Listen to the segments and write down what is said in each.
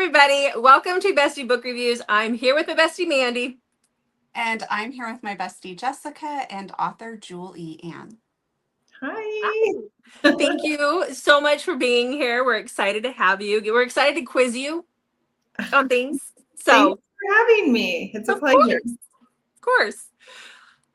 everybody. Welcome to Bestie Book Reviews. I'm here with my bestie, Mandy. And I'm here with my bestie, Jessica, and author Jewel E. Ann. Hi. Thank you so much for being here. We're excited to have you. We're excited to quiz you on things. Thanks for having me. It's a pleasure. Of course.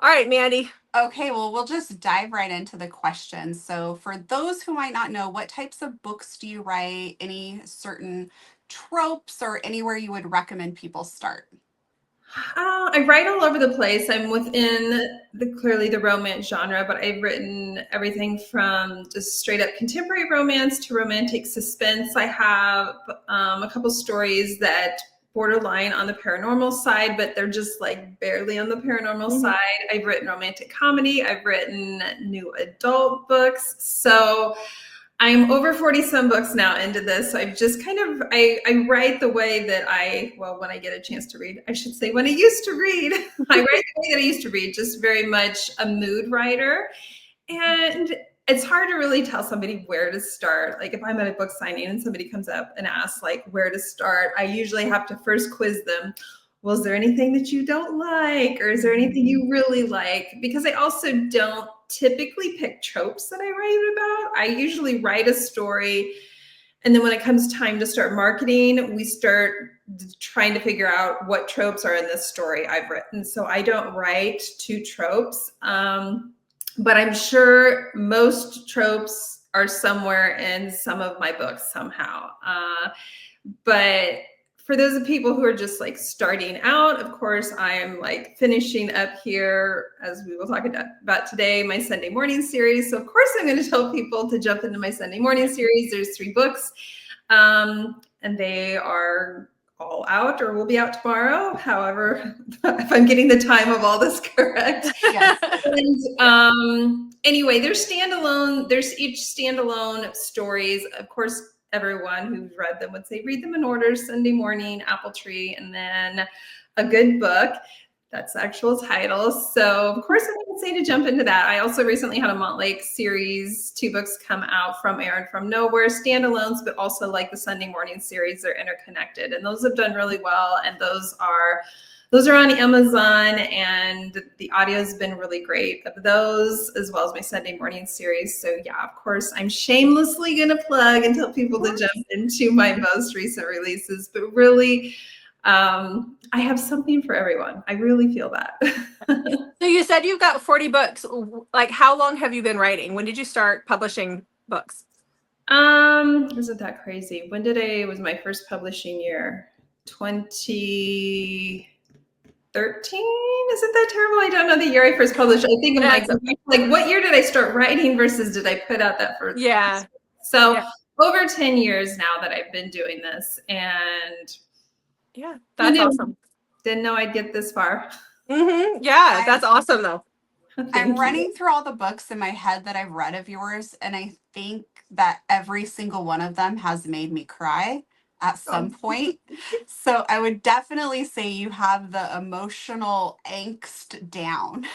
All right, Mandy. Okay, well, we'll just dive right into the questions. So, for those who might not know, what types of books do you write? Any certain tropes or anywhere you would recommend people start? I write all over the place. I'm within clearly the romance genre, but I've written everything from just straight up contemporary romance to romantic suspense. I have a couple stories that borderline on the paranormal side, but they're just like barely on the paranormal side. I've written romantic comedy. I've written new adult books. So I'm over 40 some books now into this. So I've just kind of, I write the way that when I get a chance to read, I should say when I used to read, I write the way that I used to read, just very much a mood writer. And it's hard to really tell somebody where to start. Like if I'm at a book signing and somebody comes up and asks like where to start, I usually have to first quiz them. Well, is there anything that you don't like? Or is there anything you really like? Because I also don't typically pick tropes that I write about. I usually write a story, and then when it comes time to start marketing, we start trying to figure out what tropes are in this story I've written. So I don't write to tropes, but I'm sure most tropes are somewhere in some of my books somehow. But for those of people who are just like starting out, of course, I am like finishing up here, as we will talk about today, my Sunday morning series. So of course, I'm going to tell people to jump into my Sunday morning series. There's 3 books, and they are all out or will be out tomorrow. However, if I'm getting the time of all this correct. Yes. And anyway, there's each standalone stories. Of course, everyone who's read them would say, read them in order: Sunday morning, apple tree, and then a good book. That's the actual title. So of course I would say to jump into that. I also recently had a Montlake series, 2 books come out from Aaron from Nowhere, standalones, but also like the Sunday morning series, they're interconnected. And those have done really well. And those are on Amazon, and the audio has been really great of those, as well as my Sunday morning series. So yeah, of course, I'm shamelessly going to plug and tell people to jump into my most recent releases, but really, I have something for everyone. I really feel that. So you said you've got 40 books. Like, how long have you been writing? When did you start publishing books? Isn't that crazy? Was my first publishing year? 2013? Isn't that terrible? I don't know the year I first published. I think I'm like, what year did I start writing versus did I put out that first? Yeah. So over 10 years now that I've been doing this, and yeah, that's awesome. Didn't know I'd get this far. Yeah, that's awesome though. I'm running through all the books in my head that I've read of yours, and I think that every single one of them has made me cry at some point. So I would definitely say you have the emotional angst down.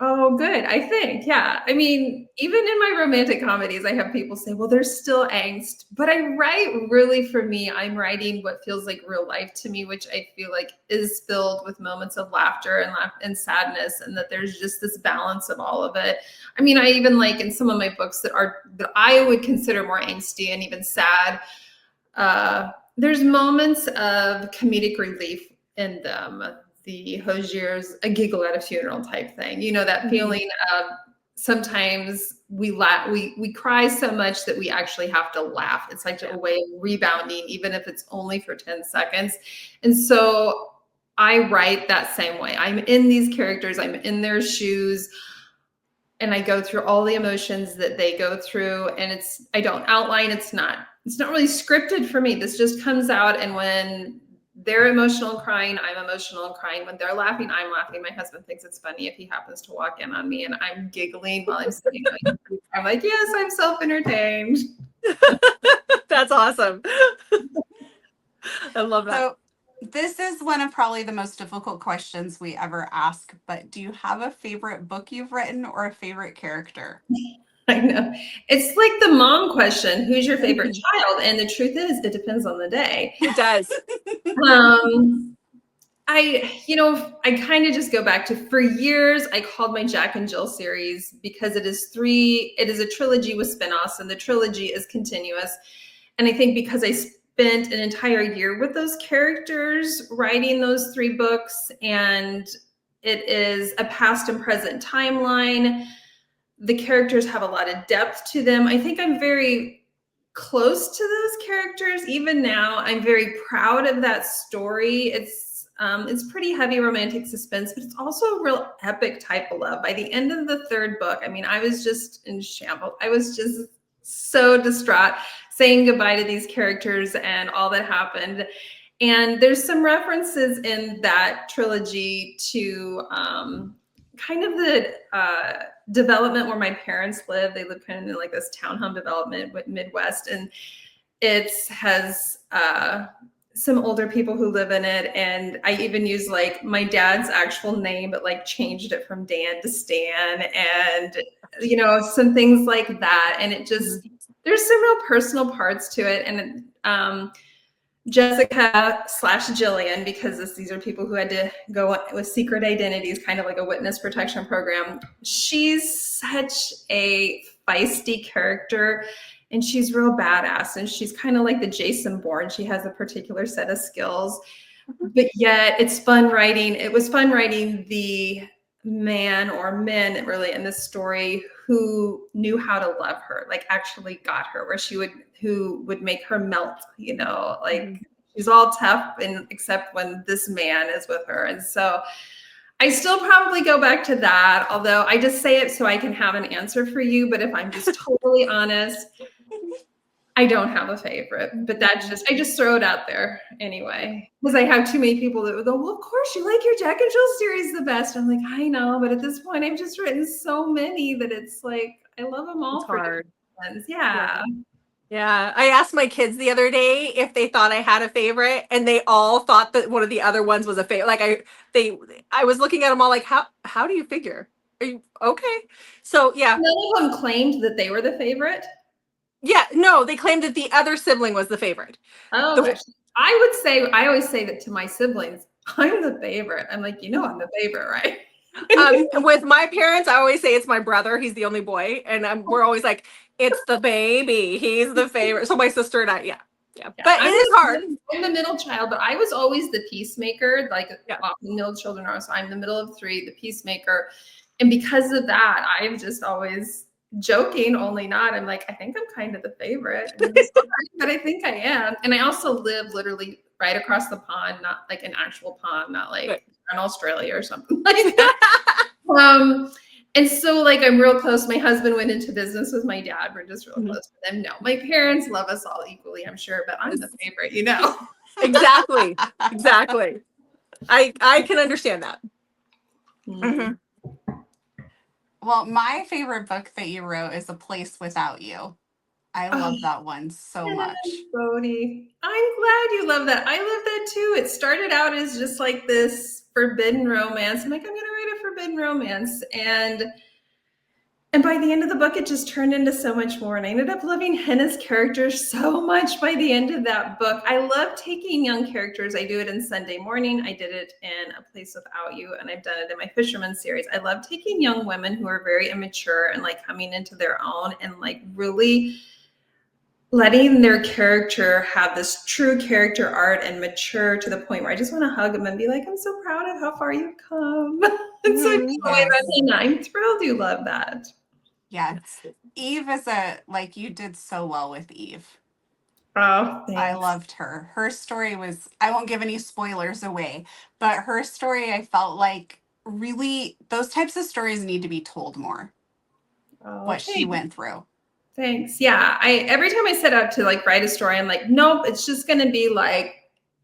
Oh, good. I think, yeah. I mean, even in my romantic comedies, I have people say, well, there's still angst, but I write really, for me, I'm writing what feels like real life to me, which I feel like is filled with moments of laughter and sadness, and that there's just this balance of all of it. I mean, I even like in some of my books that I would consider more angsty and even sad, there's moments of comedic relief in them. The Hosier's a giggle at a funeral type thing. You know, that feeling of sometimes we cry so much that we actually have to laugh. It's like a way of rebounding, even if it's only for 10 seconds. And so I write that same way. I'm in these characters, I'm in their shoes, and I go through all the emotions that they go through. And I don't outline. It's not really scripted for me. This just comes out. And when they're emotional and crying, I'm emotional and crying. When they're laughing, I'm laughing. My husband thinks it's funny if he happens to walk in on me and I'm giggling while I'm sitting. I'm like, yes, I'm self-entertained. That's awesome. I love that. So this is one of probably the most difficult questions we ever ask, but do you have a favorite book you've written or a favorite character? I know. It's like the mom question, who's your favorite child? And the truth is, it depends on the day. It does. I kind of just go back to, for years, I called my Jack and Jill series because it is a trilogy with spinoffs, and the trilogy is continuous. And I think because I spent an entire year with those characters writing those 3 books, and it is a past and present timeline, the characters have a lot of depth to them. I think I'm very close to those characters. Even now, I'm very proud of that story. It's pretty heavy romantic suspense, but it's also a real epic type of love. By the end of the 3rd book, I mean, I was just in shambles. I was just so distraught saying goodbye to these characters and all that happened. And there's some references in that trilogy to kind of the development where my parents live. They live kind of in like this townhome development with Midwest, and it has some older people who live in it. And I even used like my dad's actual name, but like changed it from Dan to Stan, and some things like that. And it just, there's some real personal parts to it. And Jessica / Jillian, because these are people who had to go with secret identities, kind of like a witness protection program. She's such a feisty character, and she's real badass. And she's kind of like the Jason Bourne. She has a particular set of skills, but yet it's fun writing. It was fun writing the man or men really in this story who knew how to love her, like actually got her where who would make her melt, like she's all tough, and except when this man is with her. And so I still probably go back to that, although I just say it so I can have an answer for you. But if I'm just totally honest, I don't have a favorite, but I just throw it out there anyway, because I have too many people that would go, well, of course you like your Jack and Jill series the best. I'm like, I know, but at this point I've just written so many that it's like, I love them all. It's for hard. Ones. Yeah. Yeah. I asked my kids the other day if they thought I had a favorite, and they all thought that one of the other ones was a favorite. Like I was looking at them all like, how do you figure? Are you okay? So yeah. None of them claimed that they were the favorite. Yeah, no, they claimed that the other sibling was the favorite. Oh, I always say that to my siblings, I'm the favorite. I'm like, I'm the favorite, right? With my parents, I always say it's my brother. He's the only boy. And we're always like, it's the baby. He's the favorite. So my sister and I, yeah. But it is hard. I'm the middle child, but I was always the peacemaker. Like often middle children are. So I'm the middle of 3, the peacemaker. And because of that, I've just always joking, only not. I'm like, I think I'm kind of the favorite, but I think I am. And I also live literally right across the pond, not like an actual pond, not like in Australia or something like that. And so like I'm real close. My husband went into business with my dad. We're just real close with them. No, my parents love us all equally, I'm sure, but I'm the favorite, Exactly. I can understand that. Mm-hmm. Well, my favorite book that you wrote is A Place Without You. I love that one so much. Bodhi, I'm glad you love that. I love that too. It started out as just like this forbidden romance. I'm like, I'm going to write a forbidden romance. And by the end of the book, it just turned into so much more. And I ended up loving Henna's character so much by the end of that book. I love taking young characters. I do it in Sunday Morning. I did it in A Place Without You, and I've done it in my Fisherman series. I love taking young women who are very immature and like coming into their own and like really letting their character have this true character art and mature to the point where I just want to hug them and be like, I'm so proud of how far you've come. And so I'm thrilled you love that. Yeah. Eve is you did so well with Eve. Oh, thanks. I loved her. Her story was, I won't give any spoilers away, but her story, I felt like really those types of stories need to be told more. What she went through. Thanks. Yeah. Every time I set out to like write a story, I'm like, nope, it's just going to be like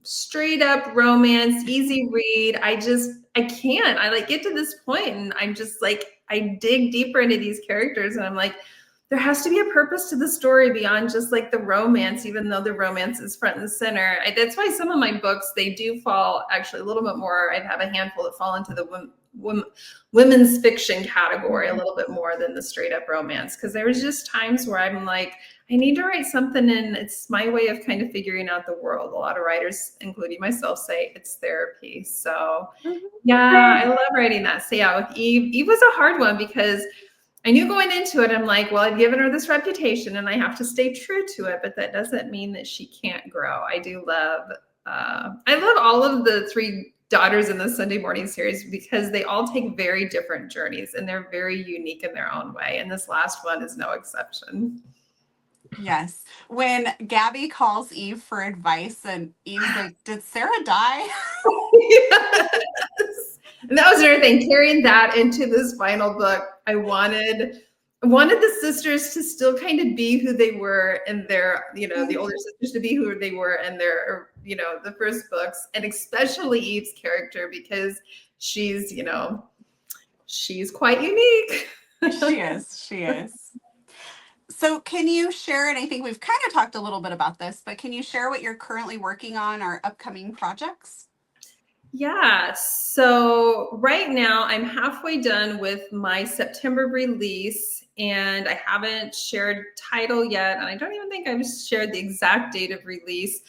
straight up romance, easy read. I can't. I like get to this point and I'm just like, I dig deeper into these characters and I'm like, there has to be a purpose to the story beyond just like the romance, even though the romance is front and center. That's why some of my books, they do fall actually a little bit more. I have a handful that fall into the women's fiction category a little bit more than the straight up romance, because there was just times where I'm like, I need to write something, and it's my way of kind of figuring out the world. A lot of writers, including myself, say it's therapy. So yeah, I love writing that. So yeah, with Eve was a hard one because I knew going into it, I'm like, well, I've given her this reputation and I have to stay true to it, but that doesn't mean that she can't grow. I love all of the three daughters in the Sunday morning series because they all take very different journeys and they're very unique in their own way. And this last one is no exception. Yes. When Gabby calls Eve for advice and Eve's like, did Sarah die? Yes. And that was another thing, carrying that into this final book. I wanted the sisters to still kind of be who they were in their, the older sisters to be who they were in their, the first books, and especially Eve's character because she's quite unique. She is. So can you share, and I think we've kind of talked a little bit about this, but can you share what you're currently working on or upcoming projects? Yeah, so right now I'm halfway done with my September release, and I haven't shared title yet, and I don't even think I've shared the exact date of release,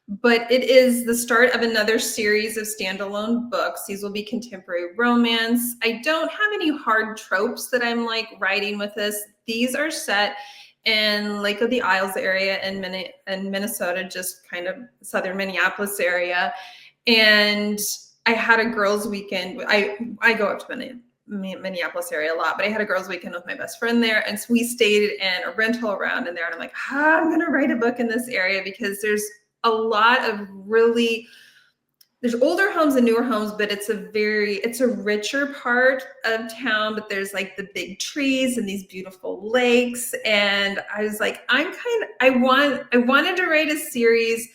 but it is the start of another series of standalone books. These will be contemporary romance. I don't have any hard tropes that I'm like writing with this. These are set in Lake of the Isles area in Minnesota, just kind of southern Minneapolis area. And I had a girls' weekend. I go up to Minneapolis area a lot, but I had a girls' weekend with my best friend there. And so we stayed in a rental around in there. And I'm like, I'm going to write a book in this area because there's a lot of there's older homes and newer homes, but it's a richer part of town, but there's like the big trees and these beautiful lakes. And I was like, I wanted to write a series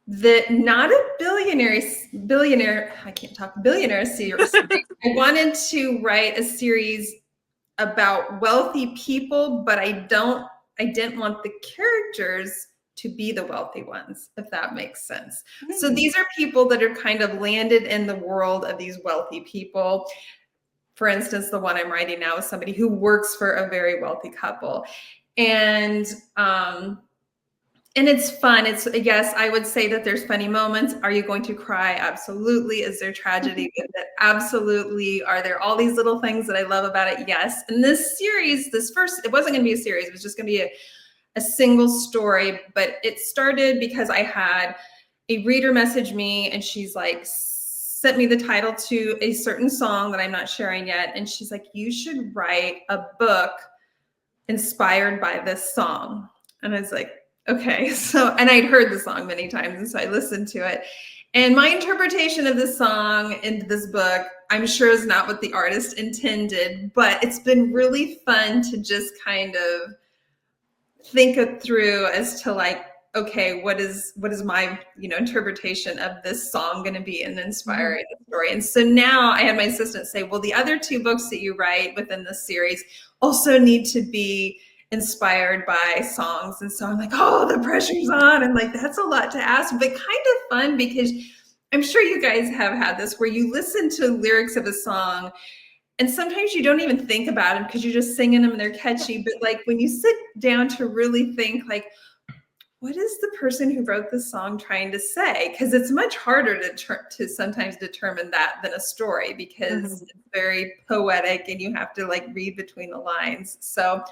that not a billionaire series. I wanted to write a series about wealthy people, but I didn't want the characters to be the wealthy ones, if that makes sense. Mm-hmm. So these are people that are kind of landed in the world of these wealthy people. For instance, the one I'm writing now is somebody who works for a very wealthy couple. And it's fun. Yes, I would say that there's funny moments. Are you going to cry? Absolutely. Is there tragedy with it? Absolutely. Are there all these little things that I love about it? Yes. And this series, it wasn't going to be a series. It was just going to be a single story, but it started because I had a reader message me and she's like, sent me the title to a certain song that I'm not sharing yet. And she's like, you should write a book inspired by this song. And I was like, okay. And I'd heard the song many times. And so I listened to it. And my interpretation of this song into this book, I'm sure is not what the artist intended, but it's been really fun to just kind of think it through as to like, okay, what is my, interpretation of this song going to be and inspiring the story. And so now I had my assistant say, well, the other two books that you write within this series also need to be inspired by songs. And so I'm like, oh, the pressure's on. And like, that's a lot to ask, but kind of fun because I'm sure you guys have had this where you listen to lyrics of a song and sometimes you don't even think about them because you're just singing them and they're catchy. But like when you sit down to really think like, what is the person who wrote this song trying to say? Because it's much harder to sometimes determine that than a story because it's very poetic and you have to like read between the lines. So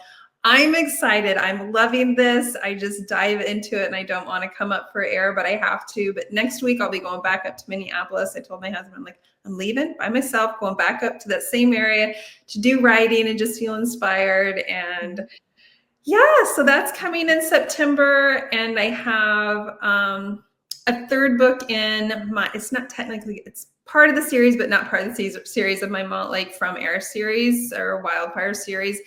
I'm excited. I'm loving this. I just dive into it and I don't want to come up for air, but I have to. But next week I'll be going back up to Minneapolis. I told my husband, I'm like, I'm leaving by myself, going back up to that same area to do writing and just feel inspired. And yeah, so that's coming in September. And I have a third book in it's part of the series, but not part of the series of my Mont Lake from Air series or Wildfire series.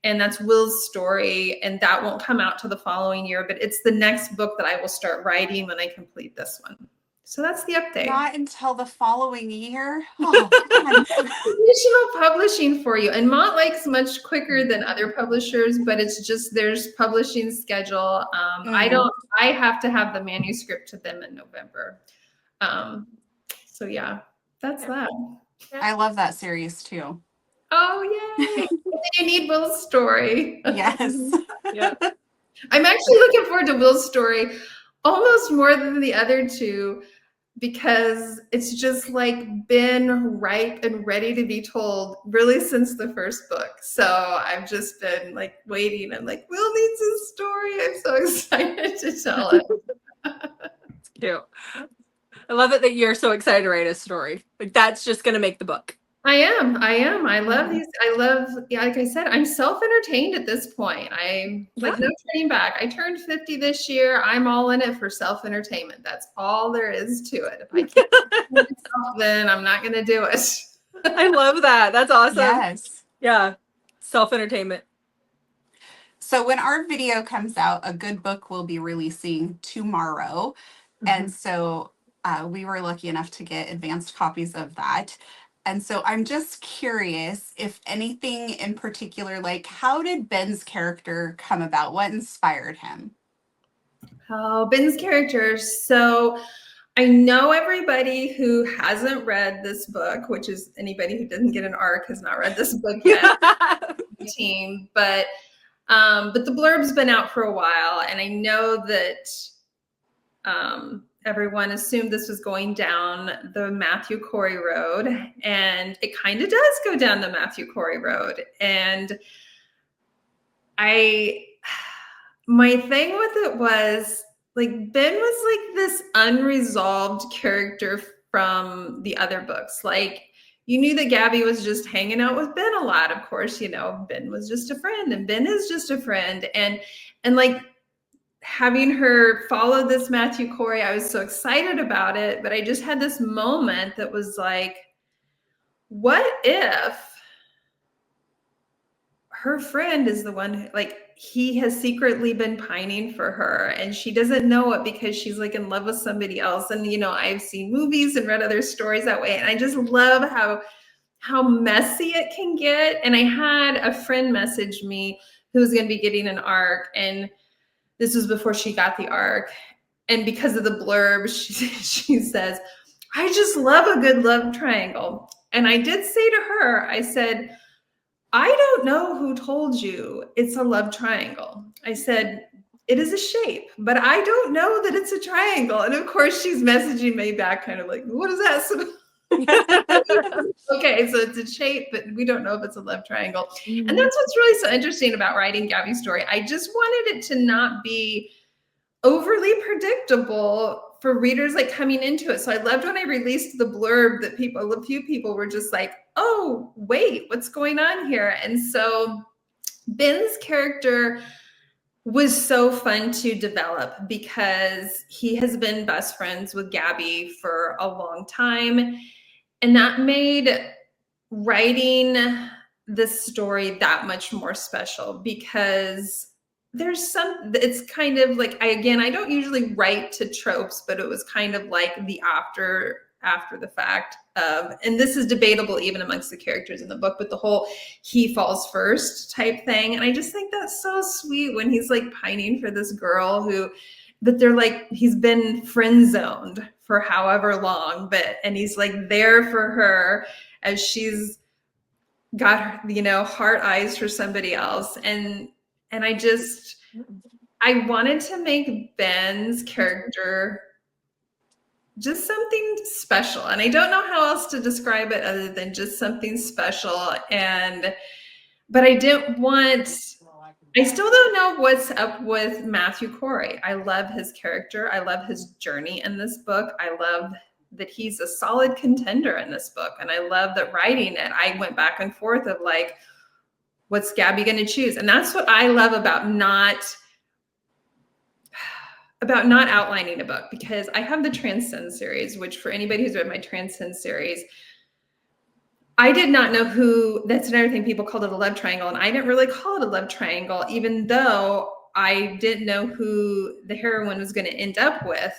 And that's Will's story. And that won't come out till the following year, but it's the next book that I will start writing when I complete this one. So that's the update. Not until the following year. Oh, additional publishing for you. And Mont Lake's much quicker than other publishers, but it's just there's publishing schedule. I have to have the manuscript to them in November. So yeah, that's that. I love that series too. Oh, yay. You need Will's story. Yes. Yeah. I'm actually looking forward to Will's story almost more than the other two because it's just like been ripe and ready to be told really since the first book. So I've just been like waiting. I'm like, Will needs his story. I'm so excited to tell it. It's cute. I love it that you're so excited to write a story. Like that's just gonna make the book. I am. I love these. Yeah, like I said, I'm self-entertained at this point. I'm like no turning back. I turned 50 this year. I'm all in it for self-entertainment. That's all there is to it. If I can't do myself, then I'm not going to do it. I love that. That's awesome. Yes. Yeah. Self-entertainment. So when our video comes out, A Good Book will be releasing tomorrow. And so we were lucky enough to get advanced copies of that. And so I'm just curious if anything in particular, like how did Ben's character come about? What inspired him? Oh, Ben's character. So I know everybody who hasn't read this book, which is anybody who doesn't get an arc has not read this book yet. Team, but the blurb's been out for a while, and I know that everyone assumed this was going down the Matthew Corey road, and it kind of does go down the Matthew Corey road. And my thing with it was like Ben was like this unresolved character from the other books. Like you knew that Gabby was just hanging out with Ben a lot. Of course, you know, Ben was just a friend and Ben is just a friend. And like having her follow this Matthew Corey, I was so excited about it, but I just had this moment that was like, what if her friend is the one who, like, he has secretly been pining for her and she doesn't know it because she's like in love with somebody else. And, you know, I've seen movies and read other stories that way. And I just love how messy it can get. And I had a friend message me who was going to be getting an arc, and this was before she got the arc. And because of the blurb, she says, I just love a good love triangle. And I did say to her, I said, I don't know who told you it's a love triangle. I said, it is a shape, but I don't know that it's a triangle. And of course, she's messaging me back kind of like, what is that? Okay, so it's a shape, but we don't know if it's a love triangle. And that's what's really so interesting about writing Gabby's story. I just wanted it to not be overly predictable for readers like coming into it. So I loved when I released the blurb that a few people were just like, oh, wait, what's going on here? And so Ben's character was so fun to develop because he has been best friends with Gabby for a long time. And that made writing this story that much more special because it's kind of like, I don't usually write to tropes, but it was kind of like the after the fact of, and this is debatable even amongst the characters in the book, but the whole he falls first type thing. And I just think that's so sweet when he's like pining for this girl but they're like, he's been friend zoned for however long, and he's like there for her as she's got, you know, heart eyes for somebody else. And I wanted to make Ben's character just something special. And I don't know how else to describe it other than just something special. But I still don't know what's up with Matthew Corey. I love his character. I love his journey in this book. I love that he's a solid contender in this book. And I love that writing it, I went back and forth of like, what's Gabby going to choose? And that's what I love about not outlining a book, because I have the Transcend series, which for anybody who's read my Transcend series, I did not know that's another thing, people called it a love triangle, and I didn't really call it a love triangle, even though I didn't know who the heroine was going to end up with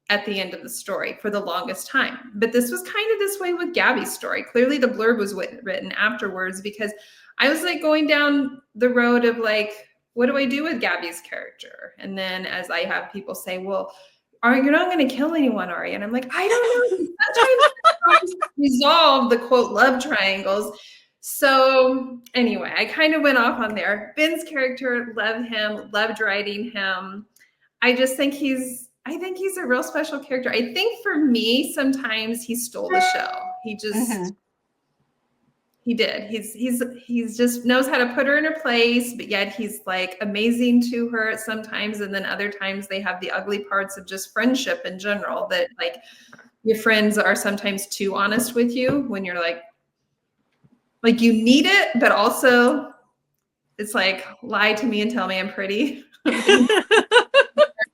at the end of the story for the longest time. But this was kind of this way with Gabby's story. Clearly the blurb was written afterwards because I was like going down the road of like, what do I do with Gabby's character? And then as I have people say, well, you're not going to kill anyone, are you? And I'm like, I don't know. Sometimes resolve the quote love triangles. So anyway, I kind of went off on there. Ben's character, love him, loved writing him. I think he's a real special character. I think for me, sometimes he stole the show. He just, he did. He's just knows how to put her in her place, but yet he's like amazing to her sometimes. And then other times they have the ugly parts of just friendship in general, that like your friends are sometimes too honest with you when you're like you need it, but also it's like, lie to me and tell me I'm pretty.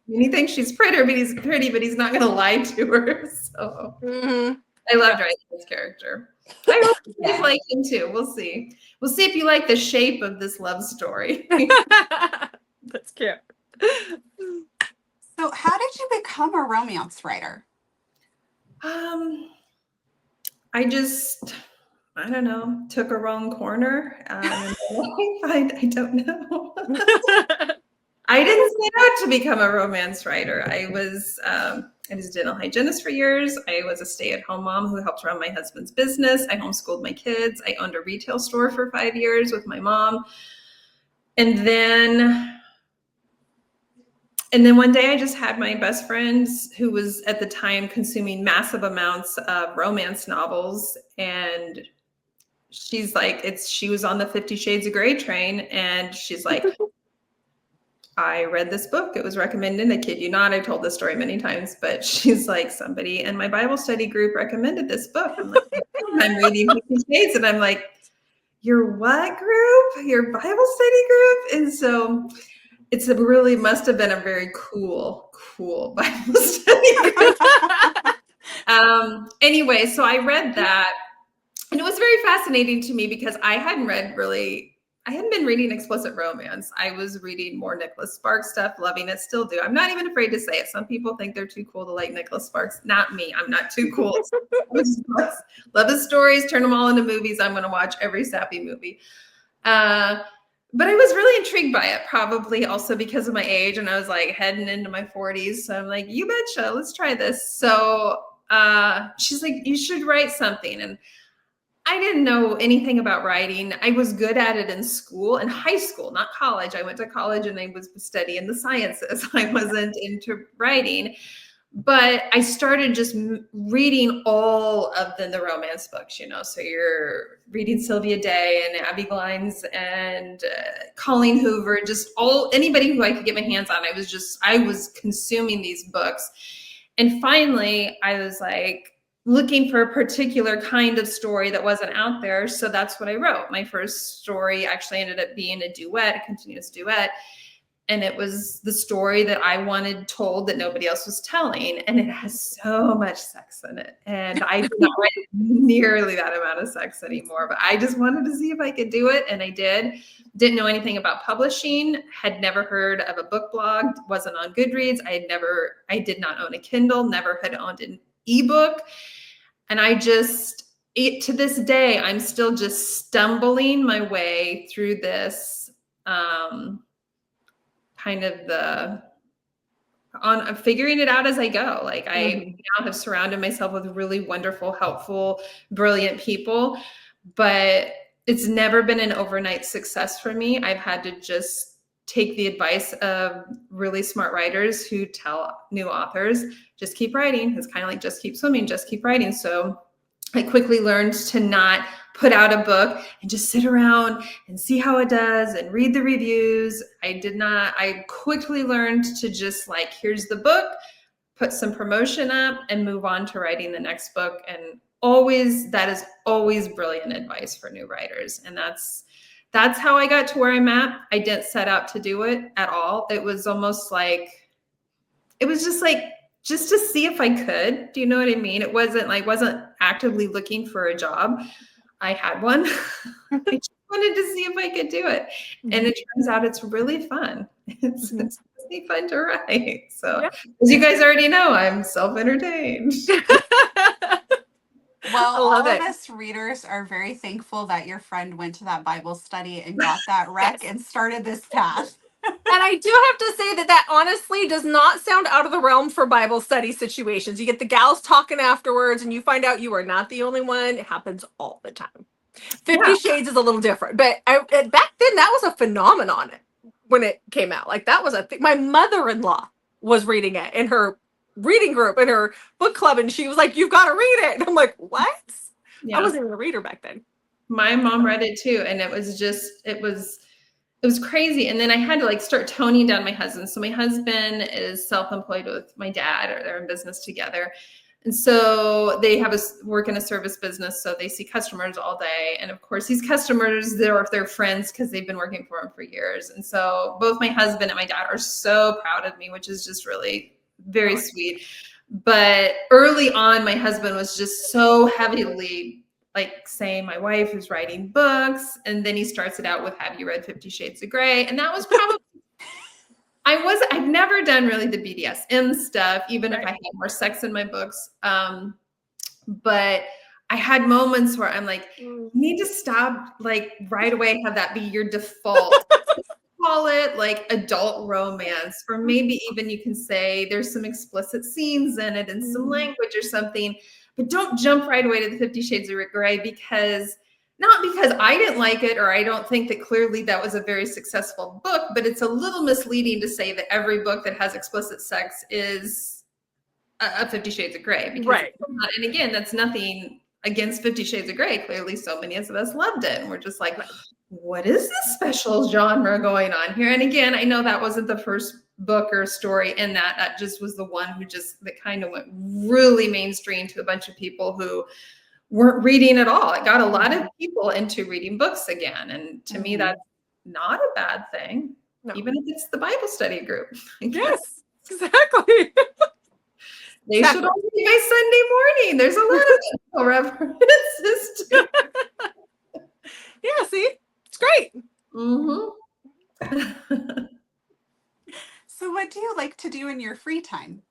He thinks she's pretty, but he's not going to lie to her. So I loved writing this character. I hope you guys like him too. We'll see. We'll see if you like the shape of this love story. That's cute. So how did you become a romance writer? I don't know, took a wrong corner. I don't know. I didn't set out to become a romance writer. I was a dental hygienist for years. I was a stay-at-home mom who helped run my husband's business. I homeschooled my kids. I owned a retail store for 5 years with my mom. And then one day I just had my best friend, who was at the time consuming massive amounts of romance novels, and she's like, she was on the 50 Shades of Grey train, and she's like, I read this book. It was recommended. I kid you not. I've told this story many times, but she's like, somebody in my Bible study group recommended this book. I'm like, I'm reading 50 Shades, and I'm like, your what group? Your Bible study group? And so really must have been a very cool Bible study group. Anyway, so I read that, and it was very fascinating to me because I hadn't been reading explicit romance. I was reading more Nicholas Sparks stuff, loving it, still do. I'm not even afraid to say it. Some people think they're too cool to like Nicholas Sparks. Not me. I'm not too cool. Love his stories, turn them all into movies. I'm going to watch every sappy movie. But I was really intrigued by it, probably also because of my age, and I was like heading into my 40s. So I'm like, you betcha, let's try this. So she's like, you should write something. And I didn't know anything about writing. I was good at it in school, in high school, not college. I went to college and I was studying the sciences. I wasn't into writing, but I started just reading all of the romance books, so you're reading Sylvia Day and Abby Glines and Colleen Hoover, just anybody who I could get my hands on. I was consuming these books. And finally I was like, looking for a particular kind of story that wasn't out there. So that's what I wrote. My first story actually ended up being a duet, a continuous duet. And it was the story that I wanted told that nobody else was telling. And it has so much sex in it. And I do not write nearly that amount of sex anymore, but I just wanted to see if I could do it. And I did. Didn't know anything about publishing, had never heard of a book blog, wasn't on Goodreads. I did not own a Kindle, never had owned an ebook. And to this day, I'm still just stumbling my way through this kind of I'm figuring it out as I go. Like I now have surrounded myself with really wonderful, helpful, brilliant people, but it's never been an overnight success for me. I've had to just take the advice of really smart writers who tell new authors, just keep writing. It's kind of like, just keep swimming, just keep writing. So I quickly learned to not put out a book and just sit around and see how it does and read the reviews. I quickly learned to just like, here's the book, put some promotion up and move on to writing the next book. And that is always brilliant advice for new writers. And that's how I got to where I'm at. I didn't set out to do it at all. It was almost like, just to see if I could. Do you know what I mean? It wasn't actively looking for a job. I had one. I just wanted to see if I could do it. And it turns out it's really fun. It's really fun to write. So as you guys already know, I'm self-entertained. Well, all of us readers are very thankful that your friend went to that Bible study and got that rec and started this path. And I do have to say that honestly does not sound out of the realm for Bible study situations. You get the gals talking afterwards and you find out you are not the only one. It happens all the time. 50 Yeah. Shades is a little different, but back then that was a phenomenon when it came out. Like that was a thing. My mother-in-law was reading it in her reading group, in her book club, and she was like, "You've got to read it." And I'm like, "What?" Yeah. I wasn't even a reader back then. My mom read it too, and it was crazy. And then I had to like start toning down my husband. So my husband is self-employed with my dad, or they're in business together. And so they have work in a service business. So they see customers all day. And of course, these customers, they're friends because they've been working for them for years. And so both my husband and my dad are so proud of me, which is just really very sweet. But early on, my husband was just so heavily like saying my wife is writing books. And then he starts it out with, have you read 50 Shades of Grey? And that was probably, I've never done really the BDSM stuff, even if I had more sex in my books. But I had moments where I'm like, you need to stop like right away, have that be your default. Call it like adult romance, or maybe even you can say there's some explicit scenes in it and some language or something, but don't jump right away to the 50 Shades of Grey, not because I didn't like it, or I don't think that clearly that was a very successful book, but it's a little misleading to say that every book that has explicit sex is a 50 Shades of Grey. Because and again, that's nothing against 50 Shades of Grey. Clearly so many of us loved it. And we're just like, what is this special genre going on here? And again, I know that wasn't the first book or story in that just was the one that kind of went really mainstream to a bunch of people who weren't reading at all. It got a lot of people into reading books again. And to me, that's not a bad thing, even if it's the Bible study group. Yes, exactly. They should all be by Sunday morning. There's a lot of references to yeah, see? It's great. So what do you like to do in your free time?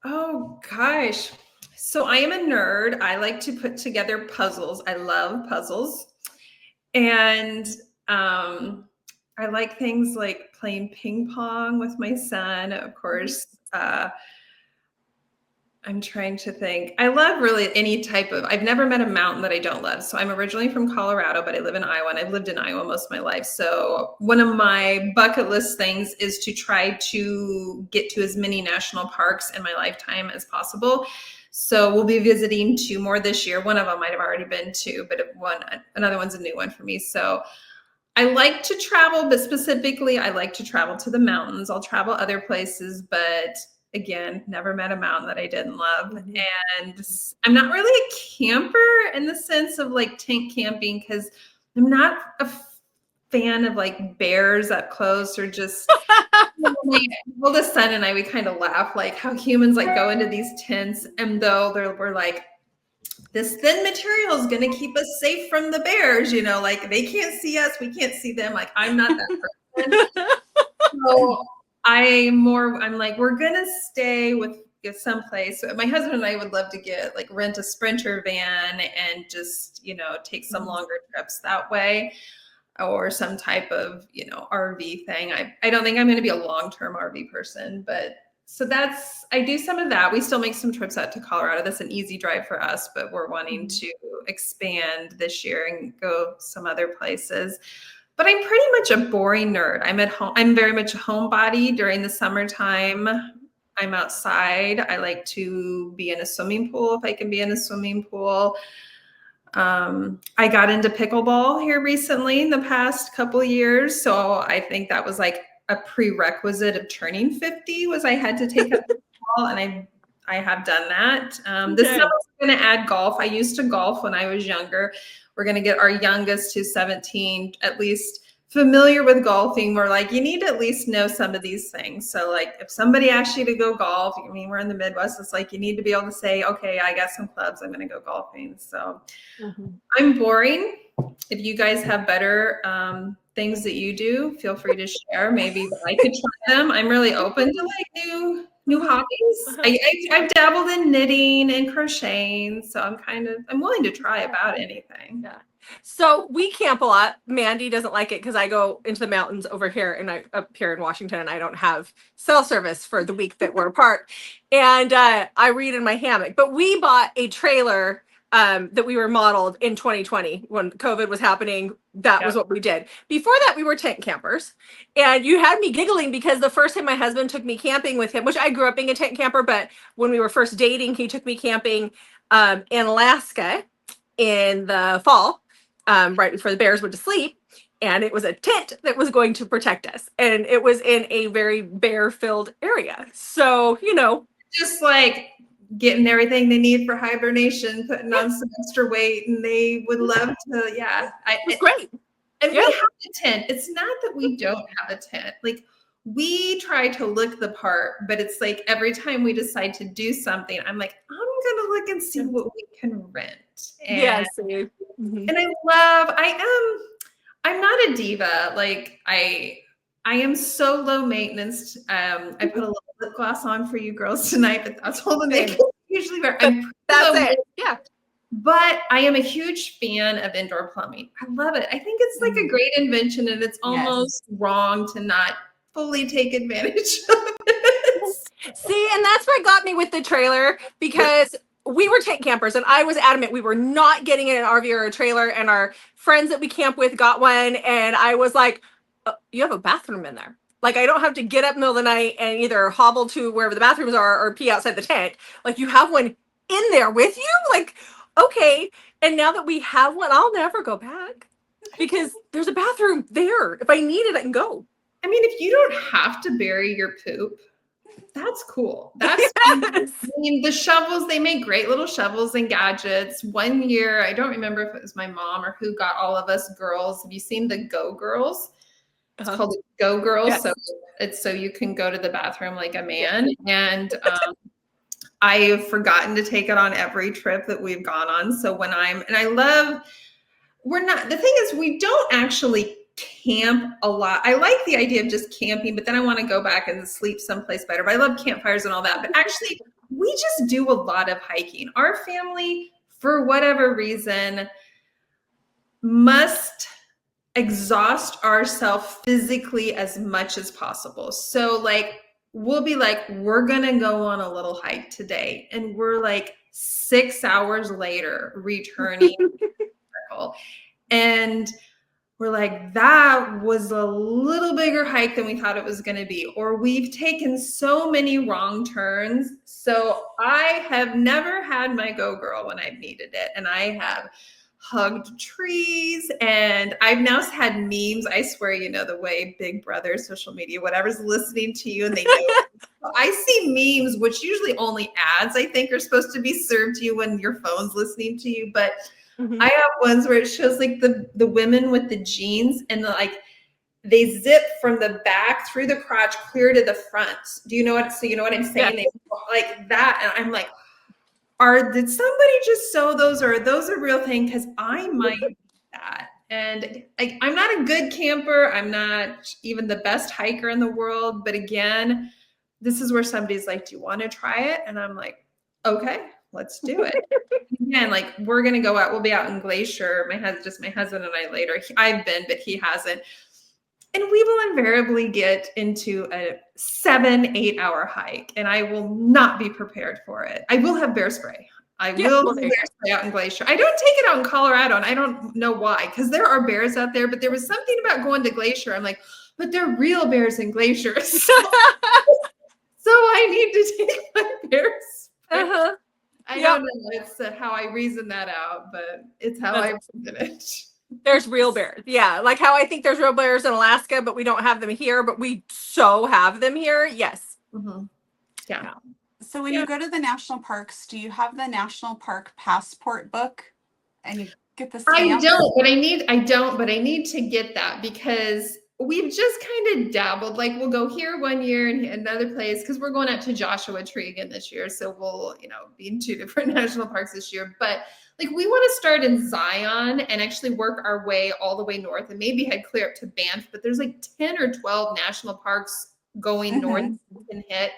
Oh, gosh. So I am a nerd. I like to put together puzzles. I love puzzles. And I like things like playing ping pong with my son. Of course, I'm trying to think. I love really any type of, I've never met a mountain that I don't love. So I'm originally from Colorado, but I live in Iowa, and I've lived in Iowa most of my life. So one of my bucket list things is to try to get to as many national parks in my lifetime as possible. So we'll be visiting 2 more this year. One of them might have already been 2, but another one's a new one for me. So I like to travel, but specifically I like to travel to the mountains. I'll travel other places, but again, never met a mountain that I didn't love. And I'm not really a camper in the sense of like tent camping, because I'm not a fan of like bears up close, or just my oldest son and I, we kind of laugh like how humans like go into these tents, and though we're like, this thin material is going to keep us safe from the bears, like they can't see us, we can't see them. Like I'm not that person. So I'm like, we're going to stay with someplace. My husband and I would love to rent a Sprinter van and just, take some longer trips that way, or some type of, RV thing. I don't think I'm going to be a long-term RV person, but so I do some of that. We still make some trips out to Colorado. That's an easy drive for us, but we're wanting to expand this year and go some other places. But I'm pretty much a boring nerd. I'm at home. I'm very much a homebody during the summertime. I'm outside. I like to be in a swimming pool if I can be in a swimming pool. I got into pickleball here recently in the past couple of years. So I think that was like a prerequisite of turning 50 was I had to take up pickleball, and I have done that. This summer we're going to add golf. I used to golf when I was younger. We're going to get our youngest, who's 17, at least familiar with golfing. We're like, you need to at least know some of these things. So like if somebody asks you to go golf, we're in the Midwest, it's like you need to be able to say, okay, I got some clubs, I'm going to go golfing. So I'm boring. If you guys have better things that you do, feel free to share. Maybe I could try them. I'm really open to like new hobbies. I've dabbled in knitting and crocheting, so I'm willing to try about anything. Yeah. So we camp a lot. Mandy doesn't like it because I go into the mountains over here and I up here in Washington and I don't have cell service for the week that we're apart. And I read in my hammock. But we bought a trailer that we were modeled in 2020 when COVID was happening. That was what we did. Before that, we were tent campers. And you had me giggling because the first time my husband took me camping with him, which I grew up being a tent camper, but when we were first dating, he took me camping in Alaska in the fall, right before the bears went to sleep. And it was a tent that was going to protect us. And it was in a very bear-filled area. So, you know. Just like getting everything they need for hibernation, putting on some extra weight, and they would love to, It's great. And we have a tent. It's not that we don't have a tent. Like, we try to look the part, but it's like every time we decide to do something, I'm like, I'm going to look and see what we can rent. And, and I'm not a diva. Like, I am so low maintenance. I put a little lip gloss on for you girls tonight, but that's all the makeup I usually wear. That's it. Yeah. But I am a huge fan of indoor plumbing. I love it. I think it's like a great invention, and it's almost wrong to not fully take advantage of it. See, and that's what got me with the trailer, because we were tent campers and I was adamant we were not getting in an RV or a trailer, and our friends that we camp with got one, and I was like, you have a bathroom in there. Like, I don't have to get up in the middle of the night and either hobble to wherever the bathrooms are or pee outside the tent. Like, you have one in there with you? Like, okay. And now that we have one, I'll never go back because there's a bathroom there. If I need it, I can go. I mean, if you don't have to bury your poop, that's cool. That's I mean, the shovels, they make great little shovels and gadgets. One year, I don't remember if it was my mom or who got all of us girls. Have you seen the Go Girls? It's called the Go Girls. Yes. So it's so you can go to the bathroom like a man. And I've forgotten to take it on every trip that we've gone on. So when the thing is, we don't actually camp a lot. I like the idea of just camping, but then I want to go back and sleep someplace better. But I love campfires and all that. But actually, we just do a lot of hiking. Our family, for whatever reason, must exhaust ourselves physically as much as possible. So like, we'll be like, we're going to go on a little hike today. And we're like 6 hours later returning. And we're like, that was a little bigger hike than we thought it was going to be. Or we've taken so many wrong turns. So I have never had my Go Girl when I've needed it. And I have hugged trees, and I've now had memes. I swear, you know, the way Big Brother, social media, whatever's listening to you, and they know. I see memes, which usually only ads, I think, are supposed to be served to you when your phone's listening to you. But I have ones where it shows like the women with the jeans, and they zip from the back through the crotch clear to the front. Do you know what? So you know what I'm saying? Yeah. They like that, and I'm like, did somebody just sew those, or are those a real thing? Because I might do that. And I'm not a good camper. I'm not even the best hiker in the world. But again, this is where somebody's like, do you want to try it? And I'm like, okay, let's do it. Again, like, we're going to go out. We'll be out in Glacier. My husband and I later. I've been, but he hasn't. And we will invariably get into a 7-8 hour hike, and I will not be prepared for it. I will have bear spray. I will bear spray out in Glacier. I don't take it out in Colorado, and I don't know why, because there are bears out there, but there was something about going to Glacier. I'm like, but they're real bears in Glacier. So I need to take my bear spray. I don't know. It's how I reason that out, but it's how I reason it. There's real bears. Yeah. Like how I think there's real bears in Alaska, but we don't have them here, but we so have them here. Yes. Yeah. So when you go to the national parks, do you have the national park passport book and you get the stamp? I don't, but I need to get that, because we've just kind of dabbled. Like, we'll go here one year and another place, because we're going out to Joshua Tree again this year. So we'll, be in 2 different national parks this year. But like, we want to start in Zion and actually work our way all the way north, and maybe head clear up to Banff. But there's like 10 or 12 national parks going north we can hit.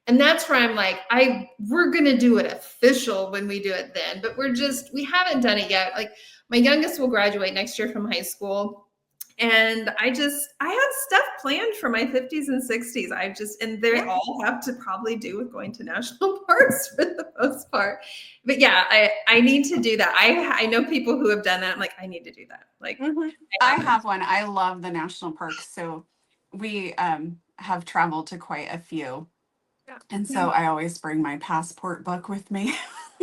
And that's where I'm like, we're going to do it official when we do it then. But we haven't done it yet. Like, My youngest will graduate next year from high school. And I had stuff planned for my 50s and 60s. And they all have to probably do with going to national parks for the most part. But yeah, I need to do that. I know people who have done that. I'm like, I need to do that. Like, I have one. I love the national parks. So we have traveled to quite a few. Yeah. And so I always bring my passport book with me.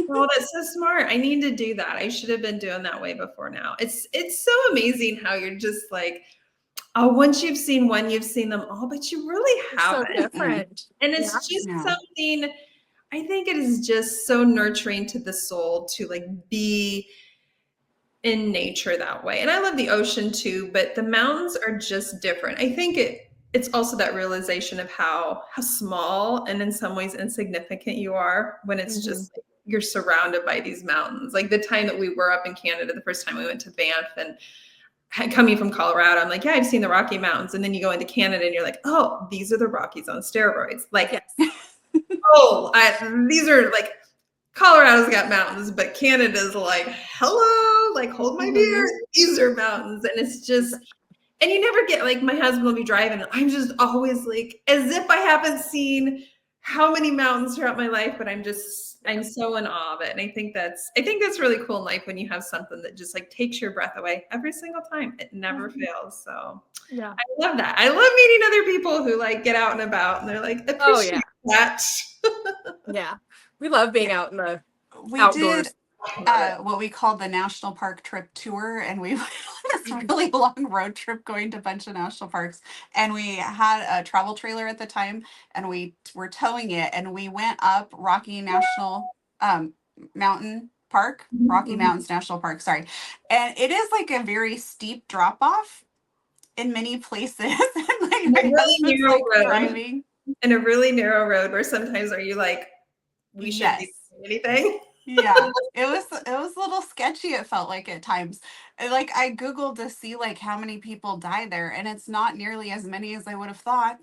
Oh, that's so smart. I need to do that. I should have been doing that way before now. It's so amazing how you're just like, oh, once you've seen one, you've seen them all, but you really haven't. So different. And it's just something, I think it is just so nurturing to the soul to like be in nature that way. And I love the ocean too, but the mountains are just different. I think it's also that realization of how small and in some ways insignificant you are when it's just like, you're surrounded by these mountains. Like the time that we were up in Canada, the first time we went to Banff, and coming from Colorado, I'm like, yeah, I've seen the Rocky Mountains. And then you go into Canada and you're like, oh, these are the Rockies on steroids. Like, these are like, Colorado's got mountains, but Canada's like, hello, like hold my beer. These are mountains. And it's just, and you never get, like, my husband will be driving and I'm just always like, as if I haven't seen how many mountains throughout my life, but I'm so in awe of it. And I think that's really cool in life when you have something that just like takes your breath away every single time. It never fails. So yeah, I love that. I love meeting other people who like get out and about and they're like, appreciate that. Yeah. We love being out in the outdoors. Did what we called the national park trip tour, and we went on this really long road trip going to a bunch of national parks, and we had a travel trailer at the time, and we were towing it, and we went up Rocky National Mountain Park, Rocky Mountains National Park, sorry, and it is like a very steep drop off in many places. And like my husband's like driving in a really narrow road where sometimes are you like, we shouldn't be doing anything. Yeah, it was a little sketchy, it felt like at times. Like I Googled to see like how many people die there, and it's not nearly as many as I would have thought.